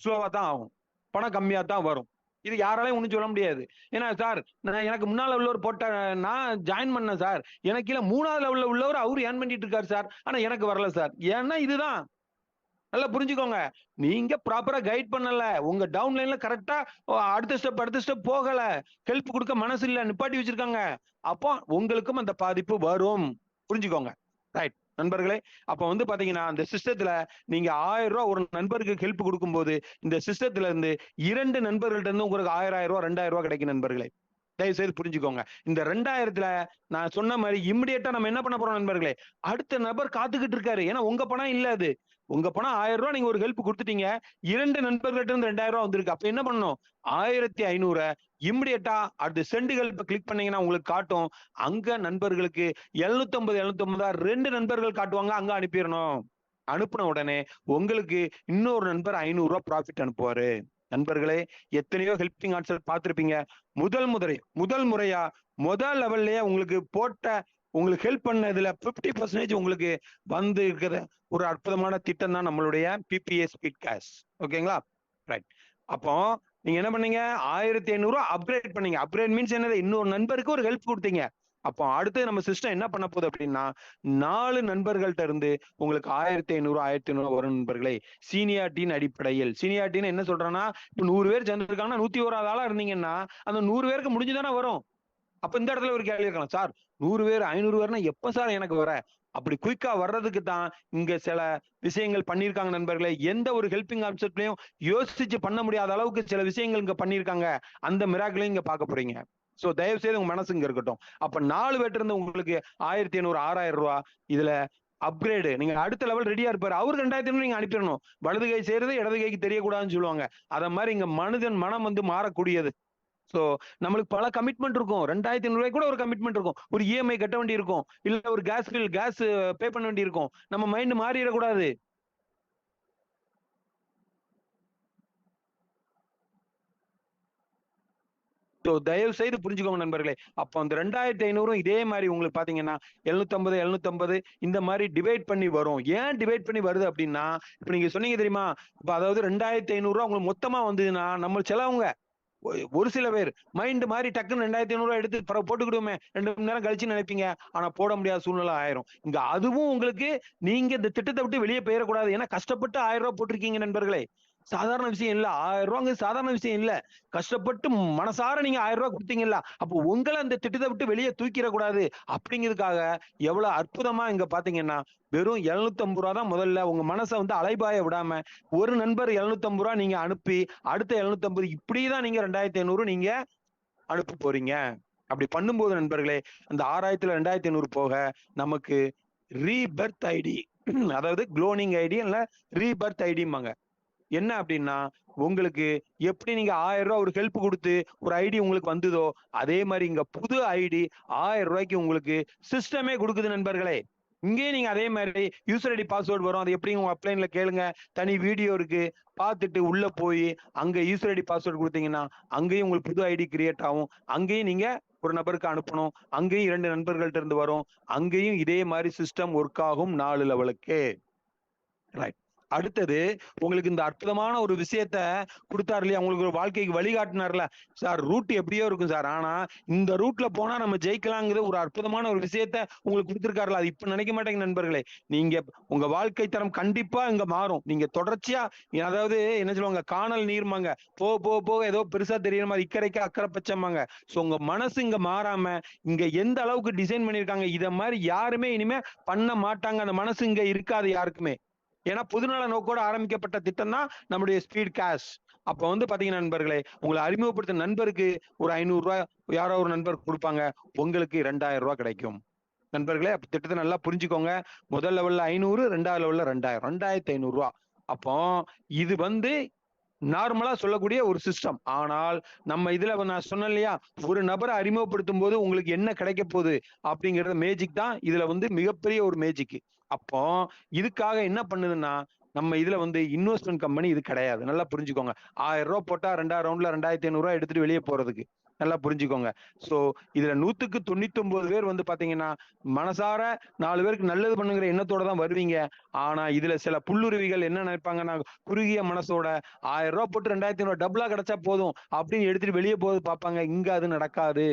ஸ்லோவா தான் ஆகும், பணம் கம்மியா தான் வரும். இது யாராலையும் ஒண்ணும் சொல்ல முடியாது. ஏன்னா சார் நான் எனக்கு முன்னால உள்ளவர் போட்ட நான் ஜாயின் பண்ணேன் சார், எனக்கு கீழே 3வது லெவல்ல உள்ளவர் அவரு ஏர்ன் பண்ணிட்டு இருக்காரு சார், ஆனா எனக்கு வரல சார். ஏன்னா இதுதான், நல்லா புரிஞ்சுக்கோங்க. நீங்க ப்ராப்பரா கைட் பண்ணல, உங்க டவுன் லைன்ல கரெக்டா அடுத்த ஸ்டெப் போகல, ஹெல்ப் கொடுக்க மனசு இல்ல, நிப்பாட்டி வச்சிருக்காங்க. அப்போ உங்களுக்கும் அந்த பாதிப்பு வரும், புரிஞ்சுக்கோங்க. ரைட் நண்பர்களே. அப்ப வந்து பாத்தீங்கன்னா அந்த சிஸ்டத்துல நீங்க 1000 ரூபாய் ஒரு நண்பருக்கு ஹெல்ப் கொடுக்கும்போது இந்த சிஸ்டத்துல இருந்து 2 நண்பர்கள்ட்ட இருந்து உங்களுக்கு 1000 ரூபாய் 2000 ரூபாய் கிடைக்கும் நண்பர்களே. தயவு செய்து புரிஞ்சுக்கோங்க. இந்த 2000த்துல நான் சொன்ன மாதிரி இம்மிடியேட்டா நம்ம என்ன பண்ண போறோம் நண்பர்களே, அடுத்த நபர் காத்துக்கிட்டு இருக்காரு. ஏன்னா உங்க பணம் இல்ல அது, உங்க பணம் 1000 ரூபாய் நீங்க ஒரு ஹெல்ப் கொடுத்துட்டீங்க, 2 நண்பர்கள்ட்ட இருந்து 2000 ரூபாய் வந்திருக்கு. அப்ப என்ன பண்ணணும், 1500 இம்மிடியேட்டா அடுத்த சென்ட் ஹெல்ப் கிளிக் பண்ணீங்கன்னா உங்களுக்கு காட்டும். அங்க நண்பர்களுக்கு 750 2 நண்பர்கள் காட்டுவாங்க, அங்க அனுப்பிடணும். அனுப்புன உடனே உங்களுக்கு இன்னொரு நண்பர் 500 ரூபாய் ப்ராஃபிட் அனுப்புவாரு. நண்பர்களே எத்தனையோ ஹெல்பிங் ஆன்சர் பார்த்திருப்பீங்க. முதல் முறையா முதல் லெவல்லயே உங்களுக்கு போட்ட உங்களுக்கு ஹெல்ப் பண்ணதுல 50% உங்களுக்கு வந்து இருக்கிற ஒரு அற்புதமான திட்டம் தான் நம்மளுடைய PPA ஸ்பீட் கேஷ். ஓகேங்களா? ரைட். அப்போ நீங்க என்ன பண்ணீங்க, 1500 ரூபாய் அப்கிரேட் பண்ணீங்க. அப்கிரேட் மீன்ஸ் என்னது, இன்னொரு நண்பருக்கு ஒரு ஹெல்ப் கொடுத்தீங்க. அப்போ அடுத்து நம்ம சிஸ்டம் என்ன பண்ண போகுது அப்படின்னா, 4 நண்பர்கள்ட்ட இருந்து உங்களுக்கு 1500 வரும் நண்பர்களே. சீனியாரிட்டியின் அடிப்படையில். சீனியாரிட்டின்னு என்ன சொல்றேன்னா, இப்ப 100 பேர் சேர்ந்துருக்காங்கன்னா 101வது ஆளா இருந்தீங்கன்னா அந்த 100 பேருக்கு முடிஞ்சுதானே வரும். அப்ப இந்த இடத்துல ஒரு கேள்வி இருக்கலாம், சார் 100 பேர் 500 பேர்னா எப்ப சார் எனக்கு வர? அப்படி குயிக்கா வர்றதுக்கு தான் இங்க சில விஷயங்கள் பண்ணிருக்காங்க நண்பர்களே. எந்த ஒரு ஹெல்பிங் கான்செப்ட்லயும் யோசிச்சு பண்ண முடியாத அளவுக்கு சில விஷயங்கள் இங்க பண்ணிருக்காங்க. அந்த மிராக்கிளையும் இங்க பார்க்க போறீங்க. சோ தயவு செய்து உங்க மனசு இங்க இருக்கட்டும். அப்ப 4 பேர்ட்ட இருந்து உங்களுக்கு 1500 6000 ரூபாய் இதுல அப்கிரேடு. நீங்க அடுத்த லெவல் ரெடியா இருப்பாரு, அவருக்கு 2500 நீங்க அனுப்பிடணும். வலது கை செய்யறது இடது கைக்கு தெரியக்கூடாதுன்னு சொல்லுவாங்க. அத மாதிரி இங்க மனிதன் மனம் வந்து மாறக்கூடியது. சோ நம்மளுக்கு பல கமிட்மெண்ட் இருக்கும். 2500 ரூபாய் கூட ஒரு கமிட்மெண்ட் இருக்கும். ஒரு EMI கட்ட வேண்டி இருக்கும், இல்ல ஒரு கேஸ் பே பண்ண வேண்டி இருக்கும். நம்ம மைண்ட் மாறிடக்கூடாது. தயவு செய்து புரிஞ்சுக்கோங்க நண்பர்களே. அப்போ அந்த 2500 இதே மாதிரி உங்களுக்கு பாத்தீங்கன்னா 750 750 இந்த மாதிரி டிவைட் பண்ணி வரும். ஏன் டிவைட் பண்ணி வருது அப்படின்னா, இப்ப நீங்க சொன்னீங்க தெரியுமா, இப்ப அதாவது 2500 உங்களுக்கு மொத்தமா வந்ததுன்னா நம்ம செலவுங்க. ஒரு சில பேர் மைண்ட் மாதிரி டக்குன்னு 2500 எடுத்து போட்டுக்கிடுவோமே 2 மணி நேரம் கழிச்சு நினைப்பீங்க. ஆனா போட முடியாத சூழ்நிலை ஆயிரும். இங்க அதுவும் உங்களுக்கு நீங்க இந்த திட்டத்தை விட்டு வெளியே போயிடக்கூடாது. ஏன்னா கஷ்டப்பட்டு 1000 போட்டிருக்கீங்க நண்பர்களே. சாதாரண விஷயம் இல்ல. 1000 சாதாரண விஷயம் இல்ல. கஷ்டப்பட்டு மனசார நீங்க 1000 கொடுத்தீங்கல்ல, அப்போ உங்களை அந்த திட்டத்தை விட்டு வெளியே தூக்கிடக்கூடாது அப்படிங்கிறதுக்காக எவ்வளவு அற்புதமா இங்க பாத்தீங்கன்னா வெறும் 750 தான் முதல்ல உங்க மனசை வந்து அலைபாய விடாம ஒரு நண்பர் 750 நீங்க அனுப்பி அடுத்த 750 இப்படிதான் நீங்க 2500 நீங்க அனுப்ப போறீங்க. அப்படி பண்ணும்போது நண்பர்களே அந்த 6000ல 2500 போக நமக்கு ரீபர்த் ஐடி அதாவது குளோனிங் ஐடி இல்ல ரீபர்த் ஐடிம்பாங்க. என்ன அப்படின்னா உங்களுக்கு எப்படி நீங்க 1000 ஒரு ஹெல்ப் கொடுத்து ஒரு ஐடி உங்களுக்கு வந்ததோ அதே மாதிரி இங்க புது ஐடி 1000 உங்களுக்கு சிஸ்டமே கொடுக்குது நண்பர்களே. இங்கே நீங்க அதே மாதிரி யூசர் ஐடி பாஸ்வேர்டு வரும். அது எப்படி உங்க அப்ளைன்ல கேளுங்க. தனி வீடியோ இருக்கு. பார்த்துட்டு உள்ள போய் அங்க யூசர் ஐடி பாஸ்வேர்டு கொடுத்தீங்கன்னா அங்கேயும் உங்களுக்கு புது ஐடி கிரியேட் ஆகும். அங்கேயும் நீங்க ஒரு நபருக்கு அனுப்பணும். அங்கேயும் 2 நண்பர்கள்ட்ட இருந்து வரும். அங்கேயும் இதே மாதிரி சிஸ்டம் ஒர்க் ஆகும் 4 லெவலுக்கு. ரைட். அடுத்தது உங்களுக்கு இந்த அற்புதமான ஒரு விஷயத்த கொடுத்தாரு இல்லையா, உங்களுக்கு ஒரு வாழ்க்கைக்கு வழிகாட்டினார்ல சார். ரூட் எப்படியோ இருக்கும் சார், ஆனா இந்த ரூட்ல போனா நம்ம ஜெயிக்கலாங்கிற ஒரு அற்புதமான ஒரு விஷயத்த உங்களுக்கு கொடுத்திருக்காருல. அது இப்ப நினைக்க மாட்டேங்க நண்பர்களே. நீங்க உங்க வாழ்க்கை தரம் கண்டிப்பா இங்க மாறும். நீங்க தொடர்ச்சியா அதாவது என்ன சொல்லுவாங்க, காணல் நீர்மாங்க, போக போக போக ஏதோ பெருசா தெரியுற மாதிரி இக்கரைக்கு அக்கறை பச்சைமாங்க. சோ உங்க மனசு இங்க மாறாம இங்க எந்த அளவுக்கு டிசைன் பண்ணிருக்காங்க இத மாதிரி யாருமே இனிமே பண்ண மாட்டாங்க. அந்த மனசு இங்க இருக்காது யாருக்குமே. ஏன்னா பொதுநல நோக்கோட ஆரம்பிக்கப்பட்ட திட்டம் தான் நம்முடைய ஸ்பீட் கேஷ். அப்ப வந்து பாத்தீங்கன்னா நண்பர்களே உங்களை அறிமுகப்படுத்த நண்பருக்கு ஒரு 500 யாரோ ஒரு நண்பர் கொடுப்பாங்க, உங்களுக்கு 2000 கிடைக்கும் நண்பர்களே. அப்ப திட்டத்தை நல்லா புரிஞ்சுக்கோங்க. முதல் லெவல்ல 500, 2வது லெவல்ல 2000, 2500. அப்போ இது வந்து நார்மலா சொல்லக்கூடிய ஒரு சிஸ்டம். ஆனால் நம்ம இதுல நான் சொன்னேன் இல்லையா, ஒரு நபரை அறிமுகப்படுத்தும் போது உங்களுக்கு என்ன கிடைக்க போகுது அப்படிங்கறது மேஜிக் தான். இதுல வந்து மிகப்பெரிய ஒரு மேஜிக். அப்போ இதுக்காக என்ன பண்ணுதுன்னா நம்ம இதுல வந்து இன்வெஸ்ட்மெண்ட் கம்பெனி இது கிடையாது. நல்லா புரிஞ்சுக்கோங்க. 1000 போட்டா 2வது ரவுண்ட்ல 2500 எடுத்துட்டு வெளியே போறதுக்கு நல்லா புரிஞ்சுக்கோங்க. சோ இதுல 100க்கு 99 பேர் வந்து பாத்தீங்கன்னா மனசார 4 பேருக்கு நல்லது பண்ணுங்கிற எண்ணத்தோட தான் வருவீங்க. ஆனா இதுல சில புல்லுருவிகள் என்ன நினைப்பாங்கன்னா குறுகிய மனசோட 1000 போட்டு 2500 டபுளா கிடைச்சா போதும் அப்படின்னு எடுத்துட்டு வெளியே போது பார்ப்பாங்க. இங்க அது நடக்காது.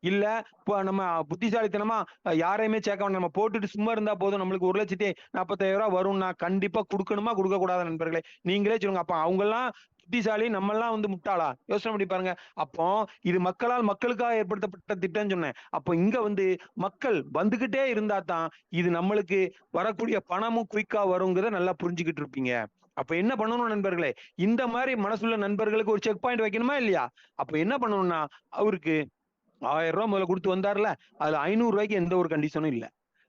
இல்ல இப்போ நம்ம புத்திசாலித்தனமா யாரையுமே சேர்க்க வேண்டாம், நம்ம போட்டுட்டு சும்மா இருந்தா போதும் நம்மளுக்கு 1,40,000 வரும்னா கண்டிப்பா கொடுக்கணுமா கொடுக்க கூடாது நண்பர்களே, நீங்களே சொல்லுங்க. அப்ப அவங்க எல்லாம் புத்திசாலி, நம்ம எல்லாம் வந்து முட்டாளா? யோசனை பண்ணி பாருங்க. அப்போ இது மக்களால் மக்களுக்காக ஏற்படுத்தப்பட்ட திட்டம் சொன்னேன். அப்போ இங்க வந்து மக்கள் வந்துகிட்டே இருந்தா தான் இது நம்மளுக்கு வரக்கூடிய பணமும் குயிக்கா வருங்கிறத நல்லா புரிஞ்சுக்கிட்டு இருப்பீங்க. அப்ப என்ன பண்ணணும் நண்பர்களே, இந்த மாதிரி மனசுள்ள நண்பர்களுக்கு ஒரு செக் பாயிண்ட் வைக்கணுமா இல்லையா? அப்ப என்ன பண்ணணும்னா அவருக்கு 1000 முதல்ல கொடுத்து வந்தார்ல, அதுல 500 எந்த ஒரு கண்டிஷனும் இல்ல.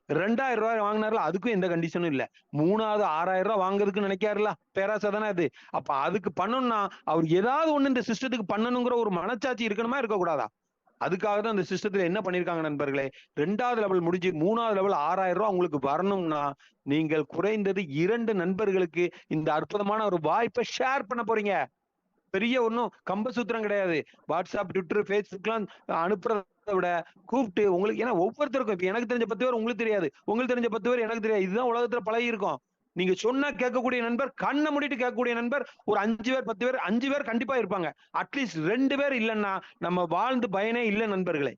2000 வாங்கினார்ல, அதுக்கும் எந்த கண்டிஷனும் இல்ல. 3வது 6000 வாங்குறதுக்கு நினைக்காருல, பேராசை தானே அது. அப்ப அதுக்கு பண்ணணும்னா அவர் ஏதாவது ஒண்ணு இந்த சிஸ்டத்துக்கு பண்ணணுங்கிற ஒரு மனச்சாட்சி இருக்கணுமா இருக்கக்கூடாதா? அதுக்காக தான் இந்த சிஸ்டத்துல என்ன பண்ணிருக்காங்க நண்பர்களே, 2வது லெவல் முடிஞ்சு 3வது லெவல் 6000 உங்களுக்கு வரணும்னா நீங்கள் குறைந்தது 2 நண்பர்களுக்கு இந்த அற்புதமான ஒரு வாய்ப்பை ஷேர் பண்ண போறீங்க. பெரிய ஒன்றும் கம்பசூத்திரம் கிடையாது. வாட்ஸ்அப், ட்விட்டர், ஃபேஸ்புக்லாம் அனுப்புறதை விட கூப்பிட்டு உங்களுக்கு, ஏன்னா ஒவ்வொருத்தருக்கும் இப்ப எனக்கு தெரிஞ்ச 10 பேர் உங்களுக்கு தெரியாது, உங்களுக்கு தெரிஞ்ச 10 பேர் எனக்கு தெரியாது. இதுதான் உலகத்துல பழகி இருக்கும். நீங்க சொன்னா கேட்கக்கூடிய நண்பர், கண்ணை மூடிட்டு கேட்கக்கூடிய நண்பர் ஒரு 5 பேர் 10 பேர் 5 பேர் கண்டிப்பா இருப்பாங்க. அட்லீஸ்ட் 2 பேர் இல்லைன்னா நம்ம வாழ்ந்து பயனே இல்லை நண்பர்களே.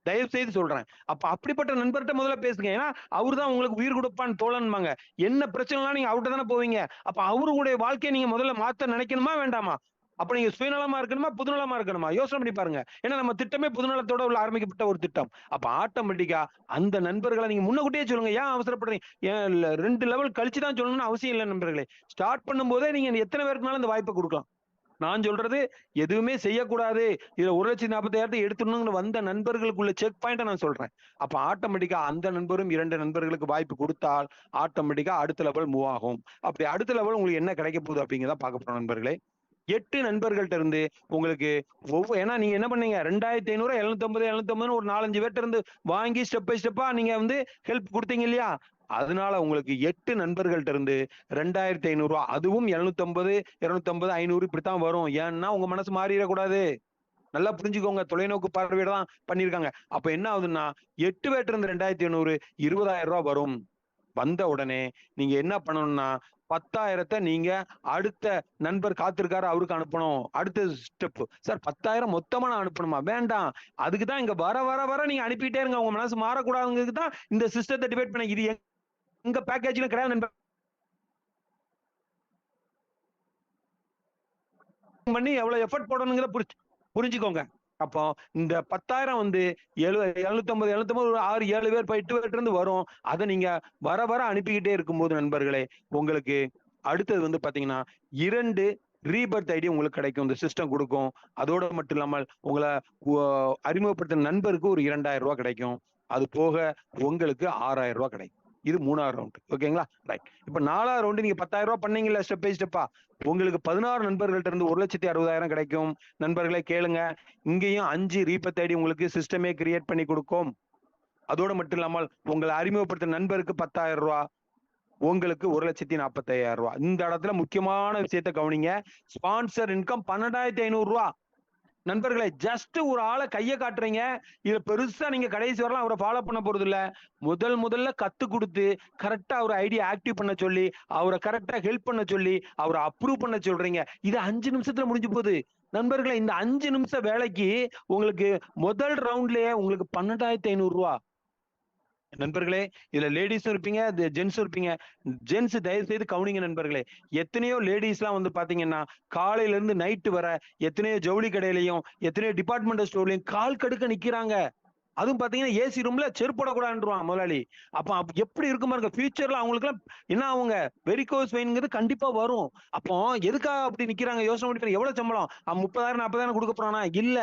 தயவு செய்து சொல்றேன். அப்ப அப்படிப்பட்ட நண்பர்கிட்ட முதல்ல பேசுங்க. ஏன்னா அவர்தான் உங்களுக்கு உயிர் கொடுப்பான் தோழன்பாங்க. என்ன பிரச்சனைலாம் நீங்க அவர்கிட்ட தானே போவீங்க. அப்ப அவருடைய வாழ்க்கையை நீங்க முதல்ல மாத்த நினைக்கணுமா வேண்டாமா? அப்ப நீங்க சுயநலமா இருக்கணுமா பொதுநலமா இருக்கணுமா? யோசனை பண்ணி பாருங்க. ஏன்னா நம்ம திட்டமே பொதுநலத்தோட உள்ள ஆரம்பிக்கப்பட்ட ஒரு திட்டம். அப்ப ஆட்டோமேட்டிக்கா அந்த நண்பர்களை நீங்க முன்னக்கூட்டியே சொல்லுங்க. ஏன் அவசரப்படுறீங்க? ஏன் 2 லெவல் கழிச்சு தான் சொல்லணும்னு அவசியம் இல்லை நண்பர்களே. ஸ்டார்ட் பண்ணும் போதே நீங்க எத்தனை பேருக்குனாலும் இந்த வாய்ப்பை கொடுக்கலாம். நான் சொல்றது எதுவுமே செய்யக்கூடாது, இதுல 1,40,000 எடுத்துடணும்னு வந்த நண்பர்களுக்குள்ள செக் பாயிண்ட நான் சொல்றேன். அப்ப ஆட்டோமேட்டிக்கா அந்த நண்பரும் 2 நண்பர்களுக்கு வாய்ப்பு கொடுத்தால் ஆட்டோமேட்டிக்கா அடுத்த லெவல் மூவ் ஆகும். அப்படி அடுத்த லெவல் உங்களுக்கு என்ன கிடைக்க போகுது அப்படிங்கிறத பார்க்க போறோம் நண்பர்களே. 8 நண்பர்கள்ட்ட இருந்து உங்களுக்கு ஏன்னா நீங்க என்ன பண்ணீங்க, 2500 750 750 ஒரு 4-5 பேர்ட்ட இருந்து வாங்கி ஸ்டெப் பை ஸ்டெப்பா நீங்க வந்து ஹெல்ப் கொடுத்தீங்க இல்லையா? அதனால உங்களுக்கு 8 நண்பர்கள்ட்ட இருந்து 2500, அதுவும் 750 250 500 இப்படித்தான் வரும். ஏன்னா உங்க மனசு மாறிடக்கூடாது. நல்லா புரிஞ்சுக்கோங்க, தொலைநோக்கு பார்வையில தான் பண்ணியிருக்காங்க. அப்ப என்ன ஆகுதுன்னா 8 வேட்டு இருந்து 2500 20,000 ரூபாய் வரும். வந்த உடனே நீங்க என்ன பண்ணணும்னா 10,000 நீங்க அடுத்த நண்பர் காத்திருக்காரு, அவருக்கு அனுப்பணும். அடுத்த ஸ்டெப், சார் 10,000 மொத்தமா நான் அனுப்பணுமா? வேண்டாம். அதுக்கு தான் இங்க வர வர வர நீங்க அனுப்பிட்டே இருங்க. உங்க மனசு மாறக்கூடாதுங்கிறதுக்கு தான் இந்த சிஸ்டத்தை டிபேட் பண்ண. இது எங்க பேக்கேஜ்ல கிடையாது நண்பர். பண்ணி எவ்வளவு எஃபர்ட் போடணுங்கிற புரிஞ்சுக்கோங்க. அப்போ இந்த 10,000 வந்து 750 750 6 7 பேர் 8 பேர்ட்ட இருந்து வரும். அதை நீங்க வர வர அனுப்பிக்கிட்டே இருக்கும்போது நண்பர்களே, உங்களுக்கு அடுத்தது வந்து பாத்தீங்கன்னா 2 ரீபர்த் ஐடி உங்களுக்கு கிடைக்கும். இந்த சிஸ்டம் கொடுக்கும். அதோட மட்டும் இல்லாமல் உங்களை அறிமுகப்படுத்தின நண்பருக்கு ஒரு 2,000 ரூபாய் கிடைக்கும். அது போக உங்களுக்கு 6,000 ரூபாய் கிடைக்கும். இது 3ஆவது ரவுண்ட். ஓகேங்களா? ரைட். இப்ப 4ஆவது ரவுண்டு நீங்க 10,000 ரூபாய் பண்ணீங்கல்ல ஸ்டெப் பை ஸ்டெப்பா, உங்களுக்கு 16 நண்பர்கள்ட்ட இருந்து 1,60,000 கிடைக்கும். நண்பர்களே கேளுங்க, இங்கேயும் 5 ரீபர்த் ஐடி உங்களுக்கு சிஸ்டமே கிரியேட் பண்ணி கொடுக்கும். அதோட மட்டும் இல்லாமல் உங்களை அறிமுகப்படுத்தின நண்பருக்கு 10,000 ரூபாய், உங்களுக்கு 1,45,000 ரூபாய். இந்த இடத்துல முக்கியமான விஷயத்த கவனிங்க. ஸ்பான்சர் இன்கம் 12,500 ரூபாய். நண்பர்களே, ஜஸ்ட் ஒரு ஆளை கையை காட்டுறீங்க. இதுல பெருசா நீங்க கடைசி வரலாம் அவரை ஃபாலோ பண்ண போறது இல்ல. முதல்ல கத்து கொடுத்து கரெக்டா அவர் ஐடியா ஆக்டிவ் பண்ண சொல்லி, அவரை கரெக்டா ஹெல்ப் பண்ண சொல்லி, அவரை அப்ரூவ் பண்ண சொல்றீங்க. இது 5 நிமிஷத்துல முடிஞ்சு போகுது. நண்பர்களே, இந்த 5 நிமிஷம் வேலைக்கு உங்களுக்கு முதல் ரவுண்ட்லயே உங்களுக்கு 12,500 ரூபாய். நண்பர்களே, இதுல லேடிஸும் இருப்பீங்க, ஜென்ஸும் இருப்பீங்க. ஜென்ஸ் தயவு செய்து கவனிங்க நண்பர்களே. எத்தனையோ லேடிஸ் எல்லாம் வந்து பாத்தீங்கன்னா காலையில இருந்து நைட்டு வர எத்தனையோ ஜவுளி கடையிலையும் எத்தனையோ டிபார்ட்மெண்டல் ஸ்டோர்லயும் கால் கடுக்க நிக்கிறாங்க. அதுவும் பாத்தீங்கன்னா ஏசி ரூம்ல செருப்படக்கூடாதுன்றான் முதலாளி. அப்ப எப்படி இருக்கும் பாருங்க. ஃபியூச்சர்ல அவங்களுக்கு எல்லாம் என்ன ஆகுங்க, வெரிகோஸ் வெயின்ங்கிறது கண்டிப்பா வரும். அப்போ எதுக்காக அப்படி நிக்கிறாங்க? யோசனை பண்ணி எவ்வளவு சம்பளம்? 30,000 40,000 கொடுக்க போறானா? இல்ல,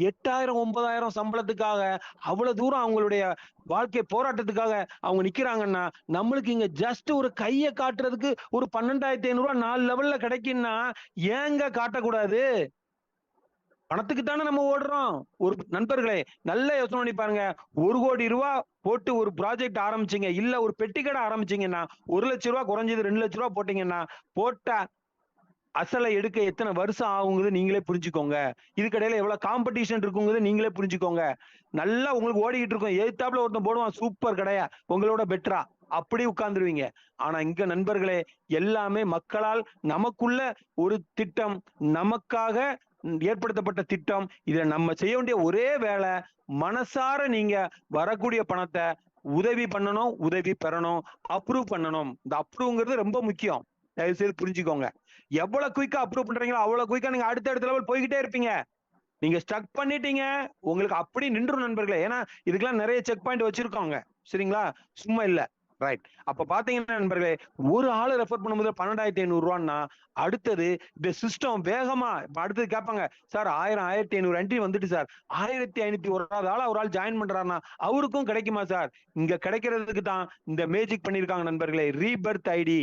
8,000 9,000 சம்பளத்துக்காக அவ்வளவு தூரம் அவங்களுடைய வாழ்க்கை போராட்டத்துக்காக அவங்க நிக்கிறாங்கன்னா, நம்மளுக்கு இங்க ஜஸ்ட் ஒரு கையை காட்டுறதுக்கு ஒரு 12,500 ரூபாய் 4 லெவல்ல கிடைக்குன்னா ஏங்க காட்டக்கூடாது? பணத்துக்கு தானே நம்ம ஓடுறோம். ஒரு நண்பர்களே, நல்ல யோசனை பண்ணி பாருங்க. 1 கோடி ரூபாய் போட்டு ஒரு ப்ராஜெக்ட் ஆரம்பிச்சீங்க, இல்ல ஒரு பெட்டி கடை ஆரம்பிச்சீங்கன்னா 1,00,000 ரூபாய் குறைஞ்சது 2,00,000 ரூபாய் போட்டீங்கன்னா போட்ட அசலை எடுக்க எத்தனை வருஷம் ஆகுங்கிறது நீங்களே புரிஞ்சுக்கோங்க. இதுக்கடையில எவ்வளவு காம்படிஷன் இருக்குங்கிறது நீங்களே புரிஞ்சுக்கோங்க. நல்லா உங்களுக்கு ஓடிக்கிட்டு இருக்கும். எதிர்த்தாப்புல ஒருத்தன் போடுவான் சூப்பர் கடையா, உங்களோட பெட்டரா, அப்படி உட்கார்ந்துருவீங்க. ஆனா இங்க நண்பர்களே, எல்லாமே மக்களால் நமக்குள்ள ஒரு திட்டம், நமக்காக ஏற்படுத்தப்பட்ட திட்டம். இதுல நம்ம செய்ய வேண்டிய ஒரே வேலை, மனசார நீங்க வரக்கூடிய பணத்தை உதவி பண்ணணும், உதவி பெறணும், அப்ரூவ் பண்ணணும். இந்த அப்ரூவ்ங்கிறது ரொம்ப முக்கியம். தயவு செய்து புரிஞ்சுக்கோங்க. எவ்வளவு குயிக்கா அப்ரூவ் பண்றீங்களோ அவ்வளவு குயிக்கா நீங்க அடுத்த லெவல் போய்கிட்டே இருப்பீங்க. நீங்க ஸ்டக் பண்ணிட்டீங்க, உங்களுக்கு அப்படி நின்றும் நண்பர்களே. ஏன்னா இதுக்கெல்லாம் நிறைய செக் பாயிண்ட் வச்சிருக்கோங்க. சரிங்களா? சும்மா இல்ல. ரைட். அப்ப பாத்தீங்கன்னா நண்பர்களே, ஒரு ஆளு ரெஃபர் பண்ணும்போது 12,500 ரூபான்னா அடுத்தது இந்த சிஸ்டம் வேகமா அடுத்தது கேட்பாங்க, சார் 1000 1500 என்ட்ரி வந்துட்டு சார், 1501 ஆள் ஒரு ஆள் ஜாயின் பண்றாருன்னா அவருக்கும் கிடைக்குமா சார்? இங்க கிடைக்கிறதுக்கு தான் இந்த மேஜிக் பண்ணிருக்காங்க நண்பர்களே. ரீபர்த் ஐடி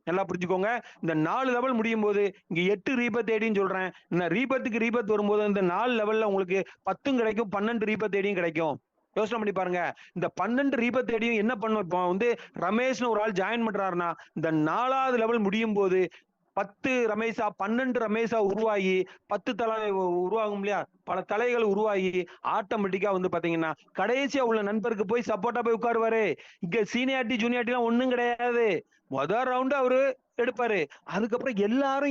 நல்லா புரிஞ்சுக்கோங்க. இந்த 4 லெவல் முடியும் போது இங்க 8 ரீபர்த் ஐடின்னு சொல்றேன். இந்த ரீபர்த் வரும்போது இந்த 4 லெவல்ல உங்களுக்கு 10 கிடைக்கும், 12 ரீபர்த் ஐடியும் கிடைக்கும். யோசனை பண்ணி பாருங்க. இந்த 12 ரீபர்த் ஐடியும் என்ன பண்ணும்? இப்போ வந்து ரமேஷ்னு ஒரு ஆள் ஜாயின் பண்றாருன்னா இந்த 4ஆவது லெவல் முடியும் போது 10 ரமேஷா 12 ரமேஷா உருவாகி 10 தலை உருவாகும் இல்லையா? பல தலைகள் உருவாகி ஆட்டோமேட்டிக்கா வந்து பாத்தீங்கன்னா கடைசியா உள்ள நண்பருக்கு போய் சப்போர்ட்டா போய் உட்காருவாரு. இங்க சீனியாரிட்டி ஜூனியாரிட்டி எல்லாம் ஒண்ணும் கிடையாது. முதல் ரவுண்டு அவரு எடுப்பாரு. அதுக்கப்புறம்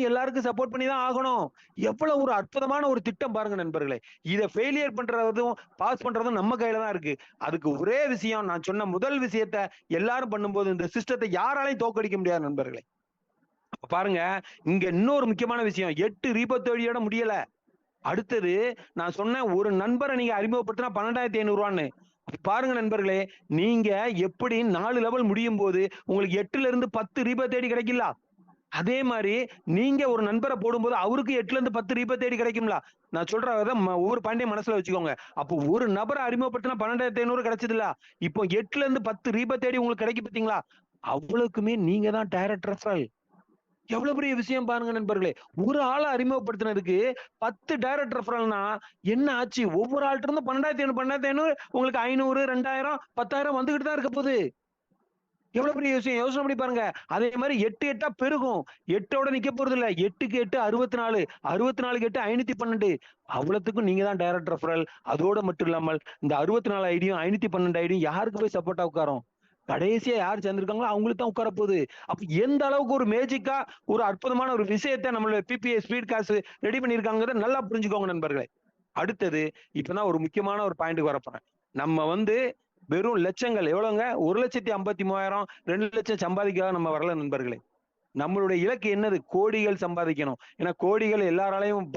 எல்லாருக்கும் சப்போர்ட் பண்ணி தான் ஆகணும். எவ்வளவு ஒரு அற்புதமான ஒரு திட்டம் பாருங்க நண்பர்களே. இதை ஃபெயிலியர் பண்றதும் பாஸ் பண்றதும் நம்ம கையில தான் இருக்கு. அதுக்கு ஒரே விஷயம், நான் சொன்ன முதல் விஷயத்த எல்லாரும் பண்ணும்போது இந்த சிஸ்டத்தை யாராலையும் தோக்கடிக்க முடியாது நண்பர்களே. பாருங்க, இங்க இன்னொரு முக்கியமான விஷயம், 8 ரீபர்த் ஐடியோட முடியல. அடுத்தது நான் சொன்ன ஒரு நண்பரை நீங்க அறிமுகப்படுத்தினா 12,500 ரூபான்னு. பாருங்க நண்பர்களே, நீங்க எப்படி 4 லெவல் முடியும் போது உங்களுக்கு 8ல இருந்து 10 ரீபர்த் ஐடி கிடைக்கல, அதே மாதிரி நீங்க ஒரு நண்பரை போடும்போது அவருக்கு 8ல இருந்து 10 ரீபர்த் ஐடி கிடைக்கும்ல. நான் சொல்றத ஒவ்வொரு பாயிண்டையும் மனசுல வச்சுக்கோங்க. அப்போ ஒரு நபரை அறிமுகப்படுத்தினா 12,500 கிடைச்சது இல்ல. இப்போ 8ல இருந்து 10 ரீபர்த் ஐடி உங்களுக்கு கிடைக்கும் பாத்தீங்களா? அவ்வளவுக்குமே நீங்க தான் டைரக்ட் ரெஃபரல். எவ்வளவு பெரிய விஷயம் பாருங்க நண்பர்களே. ஒரு ஆளை அறிமுகப்படுத்தினதுக்கு 10 டைரக்ட் ரெஃபரல்னா என்ன ஆச்சு? ஒவ்வொரு ஆள்கிட்ட இருந்து 12,500 உங்களுக்கு 500 2000 10,000 வந்துகிட்டு தான் இருக்க போகுது. எவ்வளவு பெரிய விஷயம், யோசனை பண்ணி பாருங்க. அதே மாதிரி 8 8 பெருகும். 8ஓட நிக்க போறது இல்ல. 8க்கு 8 64, 64க்கு 8 512. அவ்வளவுக்கும் நீங்க தான் டைரக்ட் ரெஃபரல். அதோட மட்டும் இல்லாமல் இந்த 64 ஐடியும் 512 ஐடியும் யாருக்கு போய் சப்போர்ட்டா உட்காரும்? கடைசியா யார் சேர்ந்திருக்காங்களோ அவங்களுக்கு தான் உட்கார போகுது. அப்ப எந்த அளவுக்கு ஒரு மேஜிக்கா ஒரு அற்புதமான ஒரு விஷயத்தை நம்மளோட பிபிஐ ஸ்பீட் காசு ரெடி பண்ணிருக்காங்கிறத நல்லா புரிஞ்சுக்கோங்க நண்பர்களே. அடுத்தது இப்பதான் ஒரு முக்கியமான ஒரு பாயிண்ட்டுக்கு வரப்போறேன். நம்ம வந்து வெறும் லட்சங்கள் எவ்வளவுங்க, 1,53,000 2 லட்சம் சம்பாதிக்காத நம்ம வரல நண்பர்களே. நம்மளுடைய இலக்கு என்னது? கோடிகள் சம்பாதிக்கணும். ஏன்னா கோடிகள் எல்லாராலையும்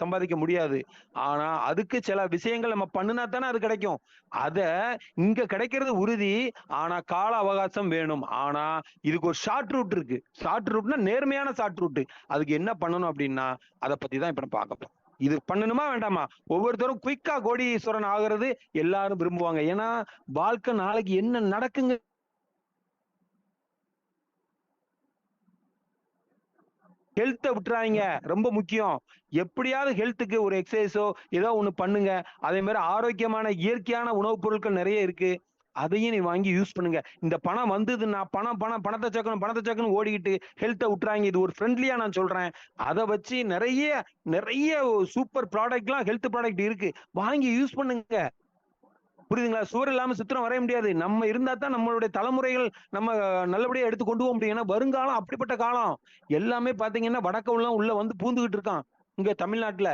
சம்பாதிக்க முடியாது. ஆனா அதுக்கு சில விஷயங்கள் நம்ம பண்ணுனா தானே அது கிடைக்கும். அத இங்க கிடைக்கிறது உறுதி. ஆனா கால அவகாசம் வேணும். ஆனா இதுக்கு ஒரு ஷார்ட் ரூட் இருக்கு. ஷார்ட் ரூட்னா நேர்மையான ஷார்ட் ரூட். அதுக்கு என்ன பண்ணணும் அப்படின்னா அதை பத்தி தான் இப்ப நம்ம பார்க்க போறோம். இது பண்ணணுமா வேண்டாமா? ஒவ்வொருத்தரும் குயிக்கா கோடீஸ்வரன் ஆகுறது எல்லாரும் விரும்புவாங்க. ஏன்னா வாழ்க்கை நாளைக்கு என்ன நடக்குங்க ஹெல்த்தை விட்டுறாங்க, ரொம்ப முக்கியம். எப்படியாவது ஹெல்த்துக்கு ஒரு எக்ஸசைஸோ ஏதோ ஒண்ணு பண்ணுங்க. அதே மாதிரி ஆரோக்கியமான இயற்கையான உணவுப் பொருட்கள் நிறைய இருக்கு. அதையும் நீ வாங்கி யூஸ் பண்ணுங்க. இந்த பணம் வந்ததுன்னா பணத்தை சேர்க்கணும் ஓடிக்கிட்டு ஹெல்த்தை விட்டுறாங்க. இது ஒரு ஃப்ரெண்ட்லியா நான் சொல்றேன். அதை வச்சு நிறைய சூப்பர் ப்ராடக்ட்லாம் ஹெல்த் ப்ராடக்ட் இருக்கு, வாங்கி யூஸ் பண்ணுங்க. புரியுதுங்களா? சுவர் இல்லாம சித்திரம் வரைய முடியாது. நம்ம இருந்தா தான் நம்மளுடைய தலைமுறைகள் நம்ம நல்லபடியா எடுத்து கொண்டு போக முடியும். ஏன்னா வருங்காலம் அப்படிப்பட்ட காலம். எல்லாமே பாத்தீங்கன்னா வடக்கெல்லாம் உள்ள வந்து பூந்துகிட்டு இருக்கான். இங்க தமிழ்நாட்டுல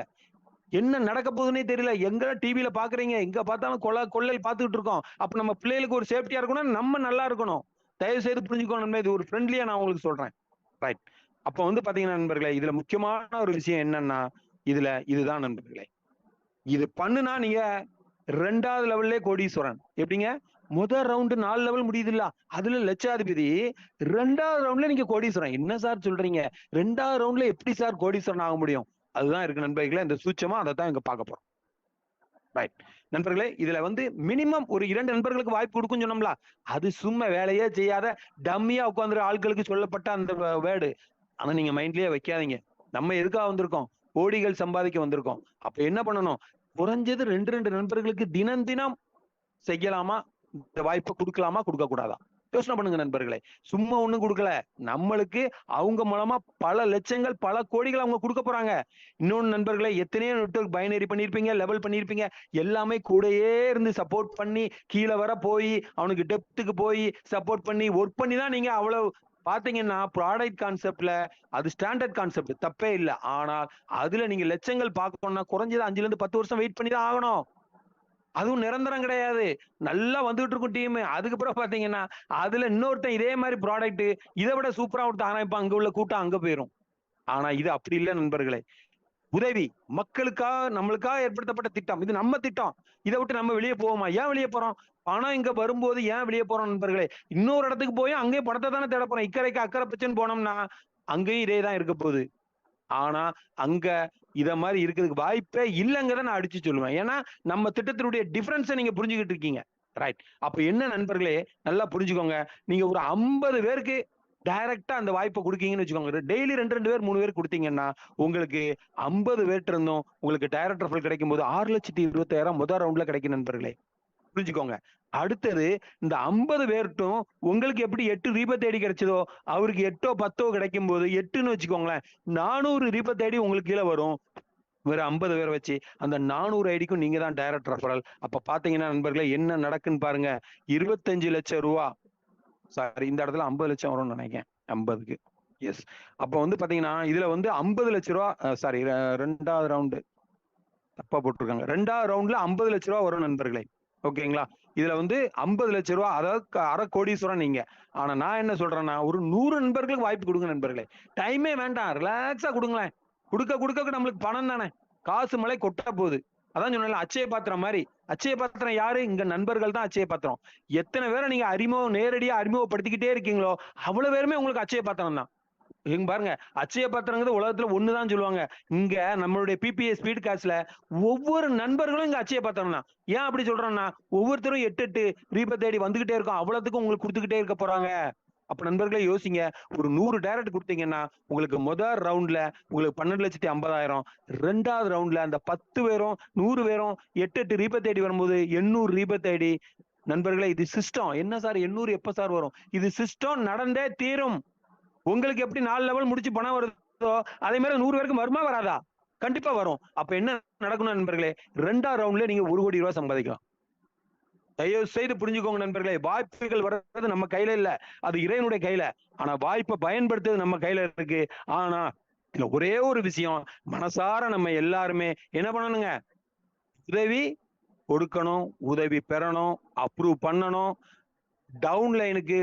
என்ன நடக்க போகுதுன்னே தெரியல. எங்க டிவில பாக்குறீங்க, எங்க பார்த்தாலும் கொள்ளல் பாத்துக்கிட்டு இருக்கோம். அப்ப நம்ம பிள்ளைகளுக்கு ஒரு சேஃப்டியா இருக்கணும், நம்ம நல்லா இருக்கணும். தயவு செய்து புரிஞ்சுக்கணும். இது ஒரு ஃப்ரெண்ட்லியா நான் உங்களுக்கு சொல்றேன். ரைட். அப்ப வந்து பாத்தீங்கன்னா நண்பர்களே, இதுல முக்கியமான ஒரு விஷயம் என்னன்னா இதுதான் நண்பர்களே. இது பண்ணுனா நீங்க 2வது லெவல்லே கோடீஸ்வரன். எப்படிங்க? முதல் ரவுண்டு 4 லெவல் முடியுது இல்ல, அதுல லட்சாதிபதி. 2வது ரவுண்ட்ல நீங்க கோடீஸ்வரன். என்ன சார் சொல்றீங்க? 2வது ரவுண்ட்ல எப்படி சார் கோடீஸ்வரன் ஆக முடியும்? அதுதான் இருக்கு நண்பர்களே. இந்த சூட்சமா அதை தான் இங்க பார்க்க போறோம். ரைட் நண்பர்களே, இதுல வந்து மினிமம் ஒரு 2 நண்பர்களுக்கு வாய்ப்பு கொடுக்கும் சொன்னோம்ல, அது சும்மா வேலையே செய்யாத டம்மியா உட்கார்ந்துற ஆட்களுக்கு சொல்லப்பட்ட அந்த வேர்டு. ஆனா நீங்க மைண்ட்லயே வைக்காதீங்க. நம்ம எதுக்காக வந்திருக்கோம்? கோடிகள் சம்பாதிக்க வந்திருக்கோம். அப்ப என்ன பண்ணணும்? குறைஞ்சது 2 நண்பர்களுக்கு தினம் செய்யலாமா? இந்த வாய்ப்பை கொடுக்கலாமா, கொடுக்க கூடாதா? யோசனை பண்ணுங்க நண்பர்களே. சும்மா ஒண்ணும் கொடுக்கல, நம்மளுக்கு அவங்க மூலமா பல லட்சங்கள் பல கோடிகள் அவங்க கொடுக்க போறாங்க. இன்னொன்னு நண்பர்களே, எத்தனையோ நெட்வொர்க் பைனரி பண்ணிருப்பீங்க, லெவல் பண்ணிருப்பீங்க, எல்லாமே கூடயே இருந்து சப்போர்ட் பண்ணி கீழே வர போய் அவனுக்கு டெப்த்துக்கு போய் சப்போர்ட் பண்ணி ஒர்க் பண்ணி தான் நீங்க அவ்வளவு பாத்தீங்கன்னா ப்ராடக்ட் கான்செப்ட்ல அது ஸ்டாண்டர்ட் கான்செப்ட், தப்பே இல்லை. ஆனால் அதுல நீங்க லட்சங்கள் பார்க்கணும்னா குறைஞ்சது 5 to 10 வருஷம் வெயிட் பண்ணி தான் ஆகணும். அதுவும் நிரந்தரம் கிடையாது. நல்லா வந்துட்டு இருக்கும் டீம். அதுக்கப்புறம் பாத்தீங்கன்னா அதுல இன்னொருத்தன் இதே மாதிரி ப்ராடக்ட் இதை விட சூப்பரா ஒருத்தன் ஆரம்பிப்பான். அங்க உள்ள கூட்டம் அங்க போயிரும். ஆனா இது அப்படி இல்லை நண்பர்களே. உதவி மக்களுக்காக நம்மளுக்காக ஏற்படுத்தப்பட்ட திட்டம். இது நம்ம திட்டம். இதை விட்டு நம்ம வெளியே போவோமா? ஏன் வெளியே போறோம்? பணம் இங்க வரும்போது ஏன் வெளியே போறோம் நண்பர்களே? இன்னொரு இடத்துக்கு போய் அங்கேயும் பணத்தை தானே தேட போறோம். இக்கரைக்கு அக்கறை பிரச்சனை போனோம்னா அங்கேயும் இதேதான் இருக்க போகுது. ஆனா அங்க இத மாதிரி இருக்கிறதுக்கு வாய்ப்பே இல்லைங்கிறத நான் அடிச்சு சொல்லுவேன். ஏன்னா நம்ம திட்டத்தினுடைய டிஃபரன்ஸை நீங்க புரிஞ்சுக்கிட்டு இருக்கீங்க. ரைட். அப்ப என்ன நண்பர்களே, நல்லா புரிஞ்சுக்கோங்க. நீங்க ஒரு 50 பேருக்கு டைரக்டா அந்த வாய்ப்பை கொடுக்கீங்கன்னு வச்சுக்கோங்க. டெய்லி 2 பேர் 3 பேர் கொடுத்தீங்கன்னா உங்களுக்கு 50 பேர்ட்ட இருந்தும் உங்களுக்கு டைரக்ட் ரெஃபரல் கிடைக்கும் போது 6,25,000 முதல் ரவுண்ட்ல கிடைக்கும் நண்பர்களே. புரிஞ்சுக்கோங்க. அடுத்தது இந்த 50 பேர்ட்டும் உங்களுக்கு எப்படி 8 ரீபத் ஐடி கிடைச்சதோ அவருக்கு 8ஓ 10ஓ கிடைக்கும் போது 8ன்னு வச்சுக்கோங்களேன், 400 ரீபத் ஐடி உங்களுக்கு கீழே வரும். வேற 50 பேரை வச்சு அந்த 400 ஐடிக்கும் நீங்க தான் டைரக்ட் ரெஃபரல். அப்ப பாத்தீங்கன்னா நண்பர்களே என்ன நடக்குன்னு பாருங்க. 25 லட்சம் ரூபா, சாரி இந்த இடத்துல 50 லட்சம் வரும்னு நினைக்கிறேன். 50க்கு எஸ். அப்ப வந்து பாத்தீங்கன்னா இதுல வந்து 50 லட்சம் ரூபா, சாரி 2வது ரவுண்டு தப்பா போட்டிருக்காங்க. 2வது ரவுண்ட்ல 50 லட்சம் ரூபா வரும் நண்பர்களே. ஓகேங்களா? இதுல வந்து 50 லட்சம் ரூபா, அதாவது அரை கோடீஸ்வரன் நீங்க. ஆனா நான் என்ன சொல்றேன்னா ஒரு 100 நண்பர்களுக்கு வாய்ப்பு கொடுங்க நண்பர்களே. டைமே வேண்டாம், ரிலாக்ஸா கொடுங்களேன். கொடுக்க நம்மளுக்கு பணம் தானே, காசு மலை கொட்ட போகுது. அதான் சொன்னேன்ல, அச்சய பாத்திரம் மாதிரி. அச்சய பாத்திரம் யாரு? இங்க நண்பர்கள் தான் அச்சய பாத்திரம். எத்தனை பேரை நீங்க நேரடியா அறிமுகப்படுத்திக்கிட்டே இருக்கீங்களோ அவ்வளவு பேருமே உங்களுக்கு அச்சய பாத்திரம் தான். இங்க பாருங்க, அச்சய பாத்திரங்கிறது உலகத்துல ஒண்ணுதான் சொல்லுவாங்க. இங்க நம்மளுடைய பிபிஏ ஸ்பீட் காசுல ஒவ்வொரு நண்பர்களும் இங்க அச்சய பாத்திரம் தான். ஏன் அப்படி சொல்றோம்னா ஒவ்வொருத்தரும் 8 ரீபத் தேடி வந்துகிட்டே இருக்கும். அவ்வளவுக்கும் உங்களுக்கு கொடுத்துக்கிட்டே இருக்க போறாங்க. அப்ப நண்பர்களே யோசிங்க, ஒரு 100 டைரக்ட் கொடுத்தீங்கன்னா உங்களுக்கு முதல் ரவுண்ட்ல உங்களுக்கு 12,50,000, 2வது ரவுண்ட்ல அந்த 10 பேரும் 100 பேரும் 8 ரீபத் ஐடி வரும்போது 800 ரீபத் ஐடி, நண்பர்களே, இது சிஸ்டம். என்ன சார் 800 எப்ப சார் வரும்? இது சிஸ்டம் நடந்தே தீரும். உங்களுக்கு எப்படி 4 லெவல் முடிச்சு பணம் வருதோ அதே மாதிரி 100 பேருக்கு வருமா வராதா? கண்டிப்பா வரும். அப்ப என்ன நடக்கணும் நண்பர்களே? 2ஆம் ரவுண்ட்ல நீங்க 1 கோடி ரூபாய் சம்பாதிக்கலாம். தயவு செய்து புரிஞ்சுக்கோங்க நண்பர்களே, வாய்ப்புகள் வர்றது நம்ம கையில இல்ல, அது இறைவனுடைய கையில. ஆனா வாய்ப்பை பயன்படுத்துறது நம்ம கையில இருக்கு. ஆனா இதுல ஒரே ஒரு விஷயம், மனசார நம்ம எல்லாருமே என்ன பண்ணணுங்க? உதவி கொடுக்கணும், உதவி பெறணும், அப்ரூவ் பண்ணணும். டவுன்லைனுக்கு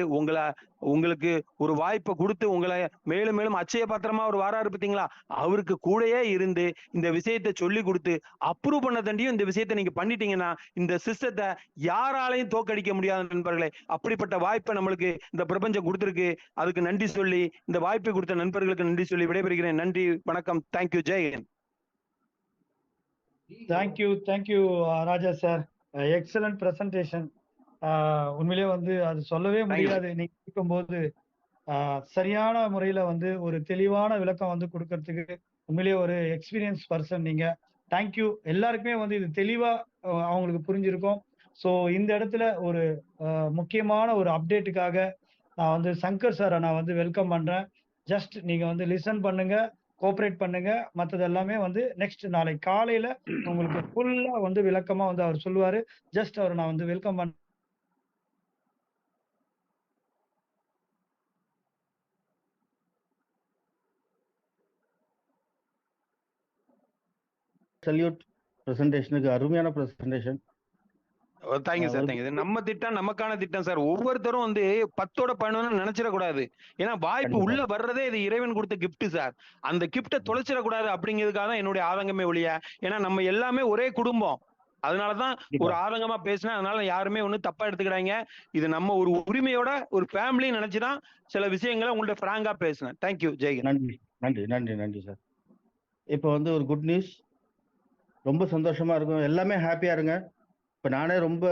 உங்களுக்கு ஒரு வாய்ப்பை கொடுத்து உங்களை மேலும் மேலும் அச்சய பத்திரமா அவர் வாராரு பார்த்தீங்களா, அவருக்கு கூடயே இருந்து இந்த விஷயத்தை சொல்லி கொடுத்து அப்ரூவ் பண்ண தண்டியும் இந்த விஷயத்தை நீங்க பண்ணிட்டீங்கன்னா இந்த சிஸ்டத்தை யாராலையும் தோக்கடிக்க முடியாத நண்பர்களே. அப்படிப்பட்ட வாய்ப்பை நம்மளுக்கு இந்த பிரபஞ்சம் கொடுத்துருக்கு. அதுக்கு நன்றி சொல்லி, இந்த வாய்ப்பை கொடுத்த நண்பர்களுக்கு நன்றி சொல்லி விடைபெறுகிறேன். நன்றி, வணக்கம், thank you, Jai Hind. Thank you Raja sir. Excellent presentation. உண்மையிலேயே வந்து அது சொல்லவே முடியாது. நீங்க கேட்கும்போது சரியான முறையில வந்து ஒரு தெளிவான விளக்கம் வந்து கொடுக்கறதுக்கு உண்மையிலேயே ஒரு எக்ஸ்பீரியன்ஸ் பர்சன் நீங்க. தேங்க்யூ. எல்லாருக்குமே வந்து இது தெளிவா அவங்களுக்கு புரிஞ்சிருக்கும். ஸோ இந்த இடத்துல ஒரு முக்கியமான ஒரு அப்டேட்டுக்காக நான் வந்து சங்கர் சாரை நான் வந்து வெல்கம் பண்றேன். ஜஸ்ட் நீங்க வந்து லிசன் பண்ணுங்க, கோஆபரேட் பண்ணுங்க. மற்றது எல்லாமே வந்து நெக்ஸ்ட் நாளைக்கு காலையில உங்களுக்கு ஃபுல்லா வந்து விளக்கமா வந்து அவர் சொல்லுவாரு. ஜஸ்ட் அவர் நான் வந்து வெல்கம் பண்ண சல்யூட். பிரசன்டேஷனுக்கு அருமையான பிரசன்டேஷன். Thank you sir, thank you. நம்ம திட்டம் நமக்கான திட்டம் சார். ஒவ்வொருத்தரும் வந்து 10ஓட 11 நினைச்சிடக்கூடாது. ஏன்னா வாய்ப்பு உள்ள வர்றதே இது இறைவன் கொடுத்த கிஃப்ட் சார். அந்த கிஃப்டை தொலைச்சிடக்கூடாது அப்படிங்கிறதுக்காக தான் என்னுடைய ஆதங்கமே ஒழிய. ஏன்னா நம்ம எல்லாமே ஒரே குடும்பம். அதனாலதான் ஒரு ஆதங்கமா பேசினேன். அதனால யாருமே ஒண்ணு தப்பா எடுத்துக்கிறாங்க. இது நம்ம ஒரு உரிமையோட ஒரு ஃபேமிலி நினைச்சுதான் சில விஷயங்களை உங்கள்ட்ட பிராங்கா பேசினேன். தேங்க்யூ, ஜெயகன். நன்றி நன்றி நன்றி நன்றி சார். இப்போ வந்து ஒரு குட் நியூஸ். ரொம்ப சந்தோஷமா இருக்கும். எல்லாமே ஹாப்பியா இருங்க. இப்போ நானே ரொம்ப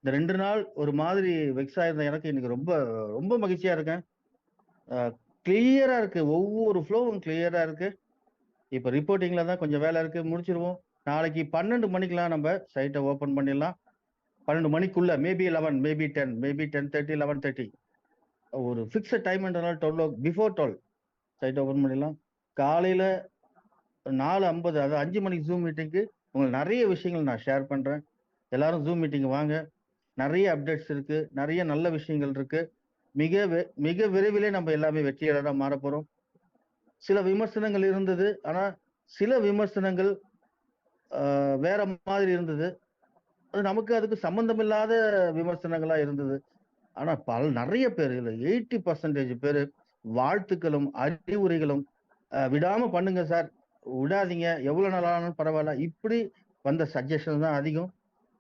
இந்த 2 நாள் ஒரு மாதிரி வெக்ஸ் ஆயிருந்தேன். எனக்கு இன்னைக்கு ரொம்ப ரொம்ப மகிழ்ச்சியா இருக்கேன். கிளியரா இருக்கு. ஒவ்வொரு ஃப்ளோவும் கிளியரா இருக்கு. இப்போ ரிப்போர்ட்டிங்ல தான் கொஞ்சம் வேலை இருக்கு, முடிச்சிருவோம். நாளைக்கு 12 மணிக்கெல்லாம் நம்ம சைட்டை ஓப்பன் பண்ணிடலாம். 12 மணிக்குள்ள, மேபி 11, மேபி 10, மேபி 10:30, 11:30. ஒரு ஃபிக்ஸட் டைம்ன்றனால 12 பிஃபோர் 12 சைட் ஓப்பன் பண்ணிடலாம். காலையில 4:50, அதாவது 5 மணிக்கு ஜூம் மீட்டிங்க்கு உங்களுக்கு நிறைய விஷயங்கள் நான் ஷேர் பண்றேன். எல்லாரும் ஜூம் மீட்டிங் வாங்க. நிறைய அப்டேட்ஸ் இருக்கு, நிறைய நல்ல விஷயங்கள் இருக்கு. மிக விரைவிலே நம்ம எல்லாமே வெற்றியாளராக மாற போறோம். சில விமர்சனங்கள் இருந்தது, ஆனா சில விமர்சனங்கள் வேற மாதிரி இருந்தது. அது நமக்கு அதுக்கு சம்பந்தமில்லாத விமர்சனங்களா இருந்தது. ஆனா நிறைய பேர், இதுல 80% பேரு வாழ்த்துக்களும் அறிவுரைகளும், விடாம பண்ணுங்க சார், விடாதீங்க, எவ்வளவு நாள் ஆனாலும் பரவாயில்ல, இப்படி வந்த சஜஷன் தான் அதிகம்.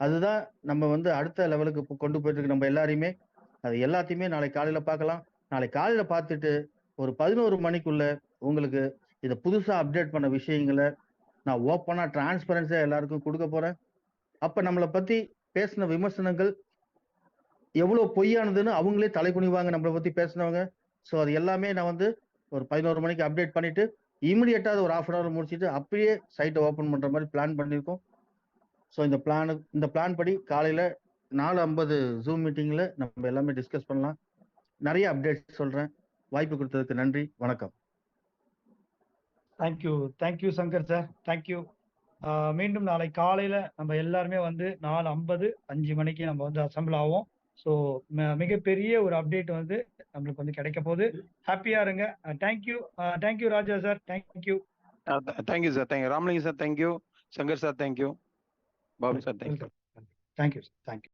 அதுதான் நம்ம வந்து அடுத்த லெவலுக்கு கொண்டு போயிட்டு இருக்கு நம்ம எல்லாரையுமே. அது எல்லாத்தையுமே நாளை காலையில பார்க்கலாம். நாளை காலையில பார்த்துட்டு ஒரு 11 மணிக்குள்ள உங்களுக்கு இதை புதுசா அப்டேட் பண்ண விஷயங்களை நான் ஓப்பனா டிரான்ஸ்பரன்ஸா எல்லாருக்கும் கொடுக்க போறேன். அப்ப நம்மளை பத்தி பேசின விமர்சனங்கள் எவ்வளவு பொய்யானதுன்னு அவங்களே தலை குனிவாங்க, நம்மளை பத்தி பேசினவங்க. ஸோ அது எல்லாமே நான் வந்து ஒரு 11 மணிக்கு அப்டேட் பண்ணிட்டு இமிடியேட்டா ஒரு 1/2 hour முடிச்சுட்டு அப்படியே சைட்டை ஓப்பன் பண்ற மாதிரி பிளான் பண்ணியிருக்கோம். ஸோ இந்த பிளான் படி காலையில 4:50 ஜூம் மீட்டிங்ல நம்ம எல்லாமே டிஸ்கஸ் பண்ணலாம். நிறைய அப்டேட்ஸ் சொல்றேன். வாய்ப்பு கொடுத்ததுக்கு நன்றி, வணக்கம். Thank you Shankar sir, thank you. மீண்டும் நாளை காலையில நம்ம எல்லாருமே வந்து 4:50 5 மணிக்கு நம்ம வந்து அசம்பிள் ஆவோம். ஸோ மிகப்பெரிய ஒரு அப்டேட் வந்து நம்மளுக்கு வந்து கிடைக்க போகுது. ஹாப்பியா இருங்க. Thank you Raja sir, thank you. Thank you sir, thank you Ramalingam sir, thank you Shankar sir, thank you Babu sir, thank you. Thank you.